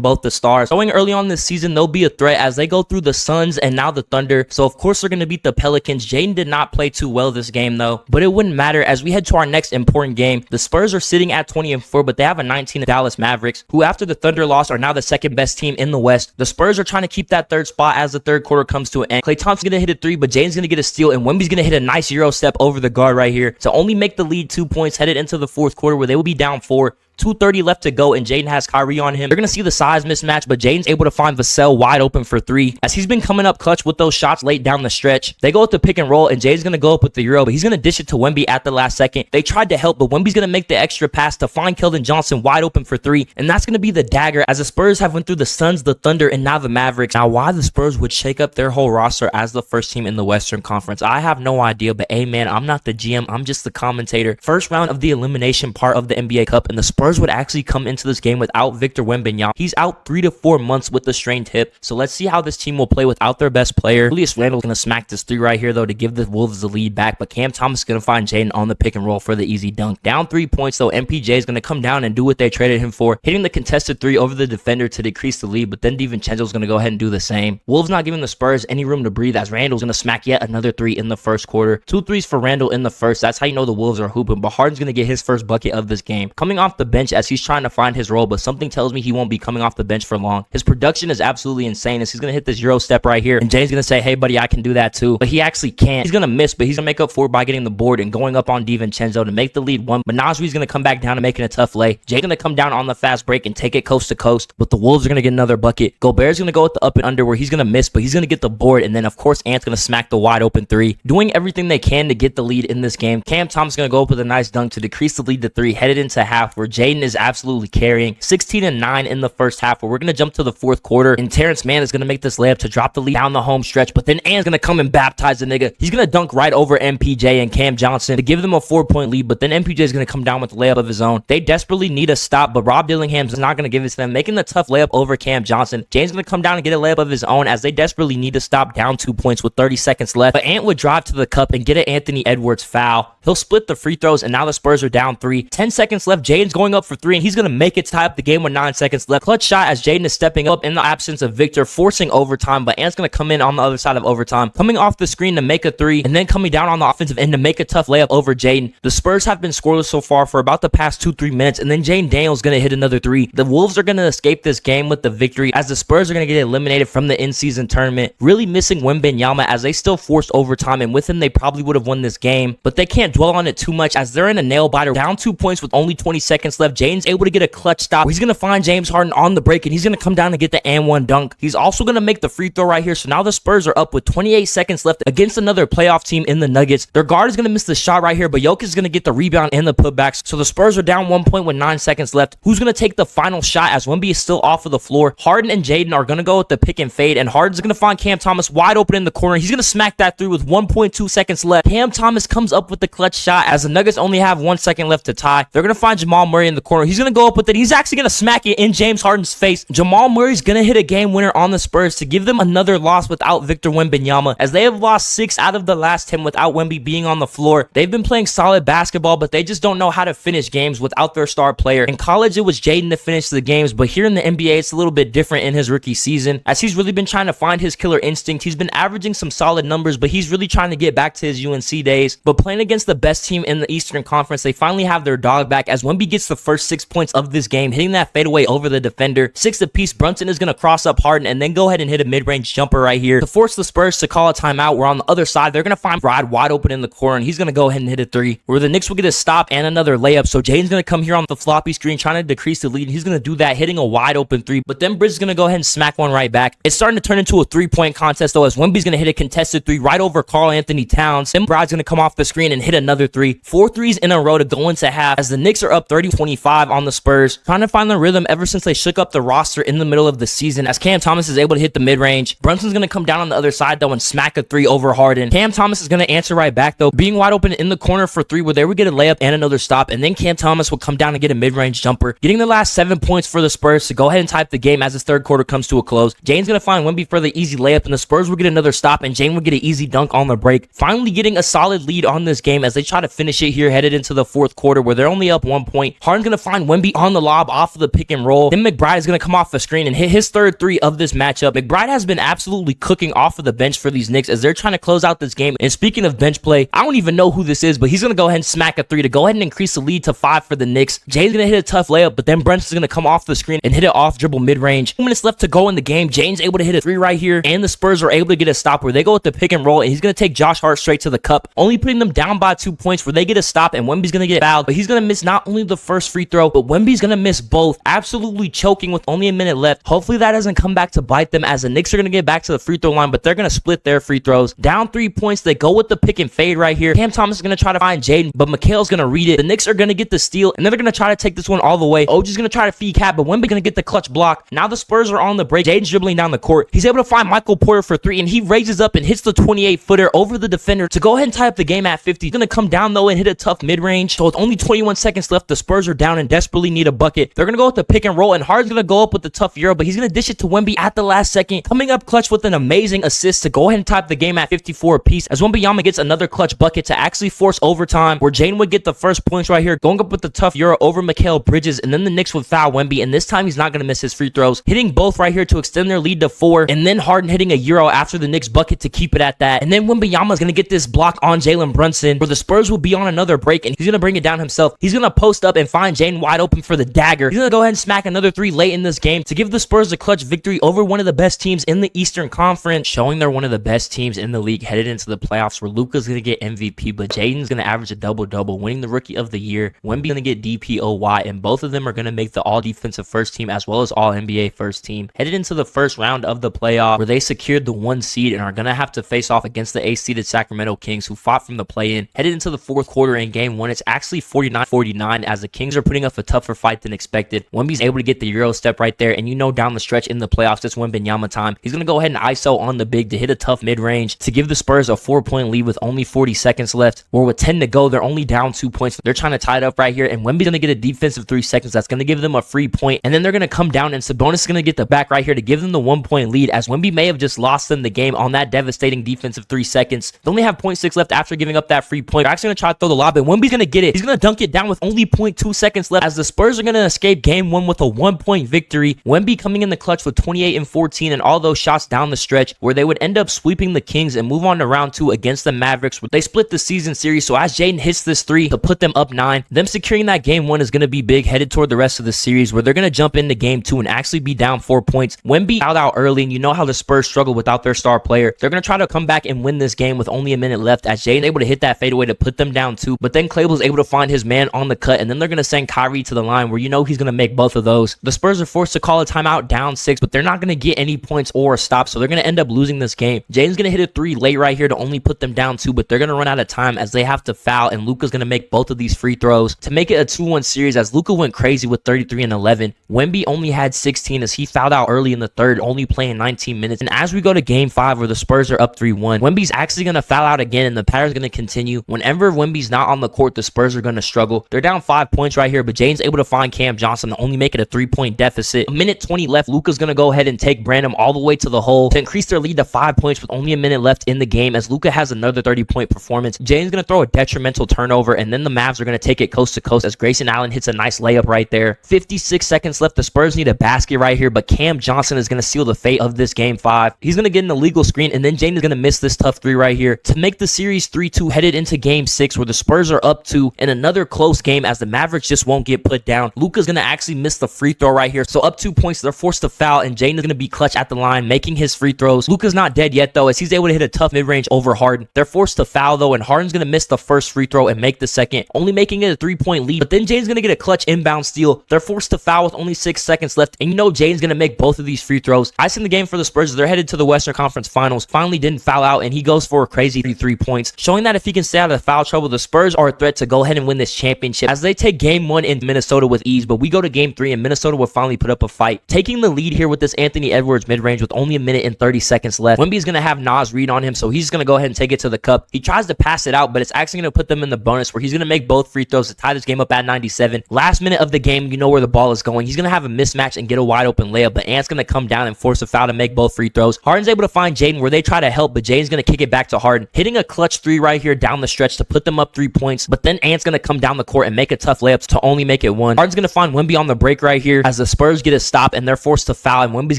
both the stars. Going early on this season, they'll be a threat as they go through the Suns and now the Thunder, so of course they're going to beat the Pelicans. Jaden did not play too well this game, though, but it wouldn't matter as we head to our next important game. The Spurs are sitting at 20-4, but they have a 19 Dallas Mavericks, who after the Thunder loss are now the second best team in the West. The Spurs are trying to keep that third spot as the third quarter comes to an end. Klay Thompson's going to hit a 3, but Jaden's going to get a steal, and Wemby's going to hit a nice Euro step over the guard right here to only make the lead 2 points headed into the fourth quarter, where they will be down 4. 2:30 left to go, and Jaden has Kyrie on him. They're going to see the size mismatch, but Jaden's able to find Vassell wide open for 3 as he's been coming up clutch with those shots late down the stretch. They go with the pick and roll, and Jaden's going to go up with the Euro, but he's going to dish it to Wemby at the last second. They tried to help, but Wemby's going to make the extra pass to find Keldon Johnson wide open for 3, and that's going to be the dagger as the Spurs have went through the Suns, the Thunder, and now the Mavericks. Now, why the Spurs would shake up their whole roster as the first team in the Western Conference, I have no idea, but hey man, I'm not the GM, I'm just the commentator. First round of the elimination part of the NBA Cup, and the Spurs Spurs would actually come into this game without Victor Wembanyama. He's out 3 to 4 months with a strained hip. So let's see how this team will play without their best player. Julius Randle's going to smack this 3 right here, though, to give the Wolves the lead back. But Cam Thomas is going to find Jaden on the pick and roll for the easy dunk. Down 3 points, though, MPJ is going to come down and do what they traded him for, hitting the contested 3 over the defender to decrease the lead. But then DiVincenzo's going to go ahead and do the same. Wolves not giving the Spurs any room to breathe, as Randle's going to smack yet another 3 in the first quarter. 2 threes for Randle in the first. That's how you know the Wolves are hooping. But Harden's going to get his first bucket of this game, coming off the bench as he's trying to find his role. But something tells me he won't be coming off the bench for long. His production is absolutely insane as he's going to hit this Euro step right here. And Jaden's going to say, hey, buddy, I can do that too. But he actually can't. He's going to miss, but he's going to make up for it by getting the board and going up on DiVincenzo to make the lead 1. But Nasri's going to come back down and making a tough lay. Jaden's going to come down on the fast break and take it coast to coast. But the Wolves are going to get another bucket. Gobert's going to go with the up and under where he's going to miss, but he's going to get the board. And then, of course, Ant's going to smack the wide open 3. Doing everything they can to get the lead in this game. Cam Thomas is going to go up with a nice dunk to decrease the lead to 3, headed into half, where Jaden is absolutely carrying. 16 and 9 in the first half, where we're going to jump to the fourth quarter. And Terrence Mann is going to make this layup to drop the lead down the home stretch. But then Ant's going to come and baptize the nigga. He's going to dunk right over MPJ and Cam Johnson to give them a 4-point lead. But then MPJ is going to come down with the layup of his own. They desperately need a stop, but Rob Dillingham's not going to give it to them, making the tough layup over Cam Johnson. James going to come down and get a layup of his own as they desperately need to stop down 2 points with 30 seconds left. But Ant would drive to the cup and get an Anthony Edwards foul. He'll split the free throws, and now the Spurs are down 3. 10 seconds left. Jaden's going up for 3, and he's going to make it tie up the game with 9 seconds left. Clutch shot as Jaden is stepping up in the absence of Victor, forcing overtime, but Ant's going to come in on the other side of overtime, coming off the screen to make a 3, and then coming down on the offensive end to make a tough layup over Jaden. The Spurs have been scoreless so far for about the past 2-3 minutes, and then Jaden Daniels going to hit another 3. The Wolves are going to escape this game with the victory, as the Spurs are going to get eliminated from the in-season tournament, really missing Wembanyama as they still forced overtime, and with him they probably would have won this game, but they can't dwell on it too much as they're in a nail biter, down 2 points with only 20 seconds left. Jaden's able to get a clutch stop. He's going to find James Harden on the break, and he's going to come down and get the and 1 dunk. He's also going to make the free throw right here, so now the Spurs are up with 28 seconds left against another playoff team in the Nuggets. Their guard is going to miss the shot right here, but Jokic is going to get the rebound and the putbacks, so the Spurs are down 1 point with 9 seconds left. Who's going to take the final shot as Wemby is still off of the floor? Harden and Jaden are going to go with the pick and fade, and Harden's going to find Cam Thomas wide open in the corner. He's going to smack that 3 with 1.2 seconds left. Cam Thomas comes up with the clutch shot as the Nuggets only have 1 second left to tie. They're going to find Jamal Murray in the corner. He's going to go up with it. He's actually going to smack it in James Harden's face. Jamal Murray's going to hit a game winner on the Spurs to give them another loss without Victor Wembanyama, as they have lost 6 out of the last 10 without Wemby being on the floor. They've been playing solid basketball, but they just don't know how to finish games without their star player. In college, it was Jaden to finish the games, but here in the NBA, it's a little bit different in his rookie season, as he's really been trying to find his killer instinct. He's been averaging some solid numbers, but he's really trying to get back to his UNC days. But playing against the best team in the Eastern Conference, they finally have their dog back as Wemby gets the first 6 points of this game, hitting that fadeaway over the defender. 6 apiece. Brunson is going to cross up Harden and then go ahead and hit a mid-range jumper right here to force the Spurs to call a timeout, where on the other side, they're going to find Brad wide open in the corner, and he's going to go ahead and hit a 3, where the Knicks will get a stop and another layup. So Jaden's going to come here on the floppy screen trying to decrease the lead, and he's going to do that, hitting a wide open 3, but then Bridges is going to go ahead and smack one right back. It's starting to turn into a 3-point contest, though, as Wemby's going to hit a contested 3 right over Karl Anthony Towns. Then Brad's going to come off the screen and hit another 3. 4 threes in a row to go into half, as the Knicks are up 30-25 on the Spurs, trying to find the rhythm ever since they shook up the roster in the middle of the season, as Cam Thomas is able to hit the mid-range. Brunson's going to come down on the other side, though, and smack a 3 over Harden. Cam Thomas is going to answer right back, though, being wide open in the corner for 3, where they would get a layup and another stop, and then Cam Thomas will come down and get a mid-range jumper, getting the last 7 points for the Spurs to go ahead and tie up the game as this third quarter comes to a close. Jaden's going to find Wemby for the easy layup, and the Spurs will get another stop, and Jaden will get an easy dunk on the break, finally getting a solid lead on this game as they try to finish it here headed into the fourth quarter, where they're only up 1 point. Harden's going to find Wemby on the lob off of the pick and roll. Then McBride is going to come off the screen and hit his third 3 of this matchup. McBride has been absolutely cooking off of the bench for these Knicks as they're trying to close out this game. And speaking of bench play, I don't even know who this is, but he's going to go ahead and smack a 3 to go ahead and increase the lead to 5 for the Knicks. Jaden's going to hit a tough layup, but then Brunson's going to come off the screen and hit it off dribble mid-range. 2 minutes left to go in the game. Jaden's able to hit a 3 right here, and the Spurs are able to get a stop where they go with the pick and roll, and he's going to take Josh Hart straight to the cup, only putting them down by 2 points, where they get a stop, and Wemby's going to get fouled, but he's going to miss not only the first free throw, but Wemby's going to miss both, absolutely choking with only a minute left. Hopefully that doesn't come back to bite them, as the Knicks are going to get back to the free throw line, but they're going to split their free throws. Down 3 points, they go with the pick and fade right here. Cam Thomas is going to try to find Jaden, but Mikhail's going to read it. The Knicks are going to get the steal, and then they're going to try to take this one all the way. OG's going to try to feed Cat, but Wemby's going to get the clutch block. Now the Spurs are on the break. Jaden's dribbling down the court. He's able to find Michael Porter for 3, and he raises up and hits the 28-footer over the defender to go ahead and tie up the game at 50. He's going going to come down though and hit a tough mid-range. So with only 21 seconds left, the Spurs are down and desperately need a bucket. They're going to go with the pick and roll, and Harden's going to go up with the tough Euro, but he's going to dish it to Wemby at the last second, coming up clutch with an amazing assist to go ahead and tie the game at 54 apiece, as Wembanyama gets another clutch bucket to actually force overtime, where Jaden would get the first points right here, going up with the tough Euro over Mikal Bridges, and then the Knicks would foul Wemby, and this time he's not going to miss his free throws, hitting both right here to extend their lead to 4, and then Harden hitting a Euro after the Knicks bucket to keep it at that, and then Wembanyama is going to get this block on Jalen Brunson, where the Spurs will be on another break, and he's going to bring it down himself. He's going to post up and find Jaden wide open for the dagger. He's going to go ahead and smack another 3 late in this game to give the Spurs a clutch victory over one of the best teams in the Eastern Conference, showing they're one of the best teams in the league headed into the playoffs, where Luka's going to get MVP, but Jaden's going to average a double-double, winning the Rookie of the Year. Wemby's going to get DPOY, and both of them are going to make the All-Defensive First Team as well as All-NBA First Team, headed into the first round of the playoff, where they secured the 1 seed and are going to have to face off against the 8-seeded Sacramento Kings, who fought from the play-in. Headed into the fourth quarter in Game 1, it's actually 49-49, as the Kings are putting up a tougher fight than expected. Wemby's able to get the Euro step right there, and you know down the stretch in the playoffs, it's Wembanyama time. He's going to go ahead and ISO on the big to hit a tough mid-range to give the Spurs a 4-point lead with only 40 seconds left, or with 10 to go, they're only down 2 points. They're trying to tie it up right here, and Wemby's going to get a defensive 3 seconds. That's going to give them a free point, and then they're going to come down, and Sabonis is going to get the back right here to give them the 1-point lead, as Wemby may have just lost them the game on that devastating defensive 3 seconds. They only have 0.6 left after giving up that free point. They're actually going to try to throw the lob, and Wemby's going to get it. He's going to dunk it down with only 0.2 seconds left, as the Spurs are going to escape Game 1 with a 1-point victory. Wemby coming in the clutch with 28 and 14 and all those shots down the stretch, where they would end up sweeping the Kings and move on to round 2 against the Mavericks, where they split the season series. So as Jaden hits this 3 to put them up 9, them securing that Game 1 is going to be big headed toward the rest of the series, where they're going to jump into Game 2 and actually be down 4 points. Wemby fouled out early, and you know how the Spurs struggle without their star player. They're going to try to come back and win this game with only a minute left, as Jaden able to hit that fadeaway to put them down 2, but then Claypool's able to find his man on the cut, and then they're going to send Kyrie to the line, where you know he's going to make both of those. The Spurs are forced to call a timeout down 6, but they're not going to get any points or a stop, so they're going to end up losing this game. Jaden's going to hit a 3 late right here to only put them down 2, but they're going to run out of time as they have to foul, and Luka's going to make both of these free throws to make it a 2-1 series, as Luka went crazy with 33 and 11. Wemby only had 16 as he fouled out early in the third, only playing 19 minutes. And as we go to Game 5, where the Spurs are up 3-1, Wemby's actually going to foul out again, and the pattern's going to continue. Whenever Wemby's not on the court, the Spurs are going to struggle. They're down 5 points right here, but Jaden's able to find Cam Johnson to only make it a 3-point deficit. A minute 20 left, Luka's going to go ahead and take Brandon all the way to the hole to increase their lead to 5 points with only a minute left in the game, as Luka has another 30-point performance. Jaden's going to throw a detrimental turnover, and then the Mavs are going to take it coast to coast as Grayson Allen hits a nice layup right there. 56 seconds left. The Spurs need a basket right here, but Cam Johnson is going to seal the fate of this Game 5. He's going to get an illegal screen, and then Jaden is going to miss this tough 3 right here to make the series 3-2 headed into Game 6, where the Spurs are up 2 in another close game as the Mavericks just won't get put down. Luka's going to actually miss the free throw right here, so up 2 points, they're forced to foul, and Jaden is going to be clutch at the line, making his free throws. Luka's not dead yet though, as he's able to hit a tough mid-range over Harden. They're forced to foul though, and Harden's going to miss the first free throw and make the second, only making it a 3-point lead, but then Jaden's going to get a clutch inbound steal. They're forced to foul with only 6 seconds left, and you know Jaden's going to make both of these free throws. Icing the game for the Spurs, they're headed to the Western Conference Finals. Finally didn't foul out, and he goes for a crazy 3 points, showing that if he can stay out of the foul trouble, the Spurs are a threat to go ahead and win this championship, as they take Game 1 in Minnesota with ease. But we go to Game 3, and Minnesota will finally put up a fight, taking the lead here with this Anthony Edwards mid-range with only a minute and 30 seconds left. Wemby's going to have Nas read on him, so he's going to go ahead and take it to the cup. He tries to pass it out, but it's actually going to put them in the bonus, where he's going to make both free throws to tie this game up at 97. Last minute of the game, you know where the ball is going. He's going to have a mismatch and get a wide open layup, but Ant's going to come down and force a foul to make both free throws. Harden's able to find Jaden, where they try to help, but Jaden's going to kick it back to Harden, hitting a clutch 3 right here down the stretch to put them up 3 points, but then Ant's going to come down the court and make a tough layup to only make it 1. Harden's going to find Wemby on the break right here as the Spurs get a stop, and they're forced to foul, and Wemby's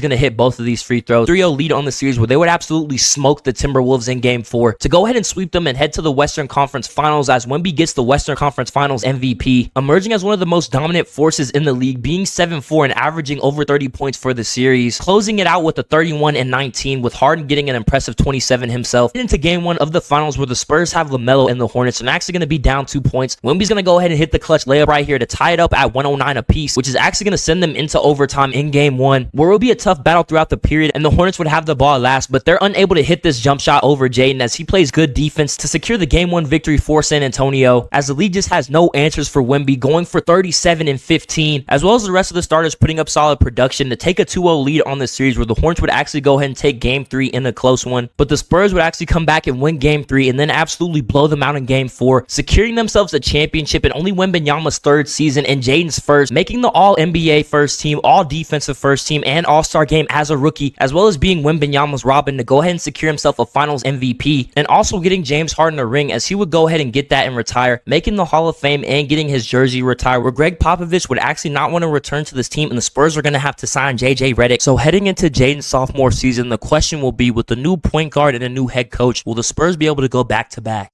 going to hit both of these free throws. 3-0 lead on the series, where they would absolutely smoke the Timberwolves in Game 4 to go ahead and sweep them and head to the Western Conference Finals, as Wemby gets the Western Conference Finals MVP, emerging as one of the most dominant forces in the league, being 7-4 and averaging over 30 points for the series, closing it out with a 31 and 19, with Harden getting an impressive 27 himself. Into Game 1 of the finals, where the Spurs have LaMelo and the Hornets, and actually going to be down 2 points. Wemby's going to go ahead and hit the clutch layup right here to tie it up at 109 apiece, which is actually going to send them into overtime in Game 1, where it will be a tough battle throughout the period, and the Hornets would have the ball last, but they're unable to hit this jump shot over Jaden, as he plays good defense to secure the Game 1 victory for San Antonio, as the league just has no answers for Wemby, going for 37 and 15, as well as the rest of the starters putting up solid production to take a 2-0 lead on this series, where the Hornets would actually go ahead and take Game 3 in a close one, but the Spurs would actually come back and win Game 3 and then absolutely blow them them out in game 4, securing themselves a championship and only Wembanyama's 3rd season and Jaden's 1st, making the All-NBA first team, All-Defensive first team, and All-Star game as a rookie, as well as being Wembanyama's Robin to go ahead and secure himself a Finals MVP, and also getting James Harden a ring as he would go ahead and get that and retire, making the Hall of Fame and getting his jersey retired, where Greg Popovich would actually not want to return to this team and the Spurs are going to have to sign JJ Redick. So heading into Jaden's sophomore season, the question will be, with the new point guard and a new head coach, will the Spurs be able to go back to back?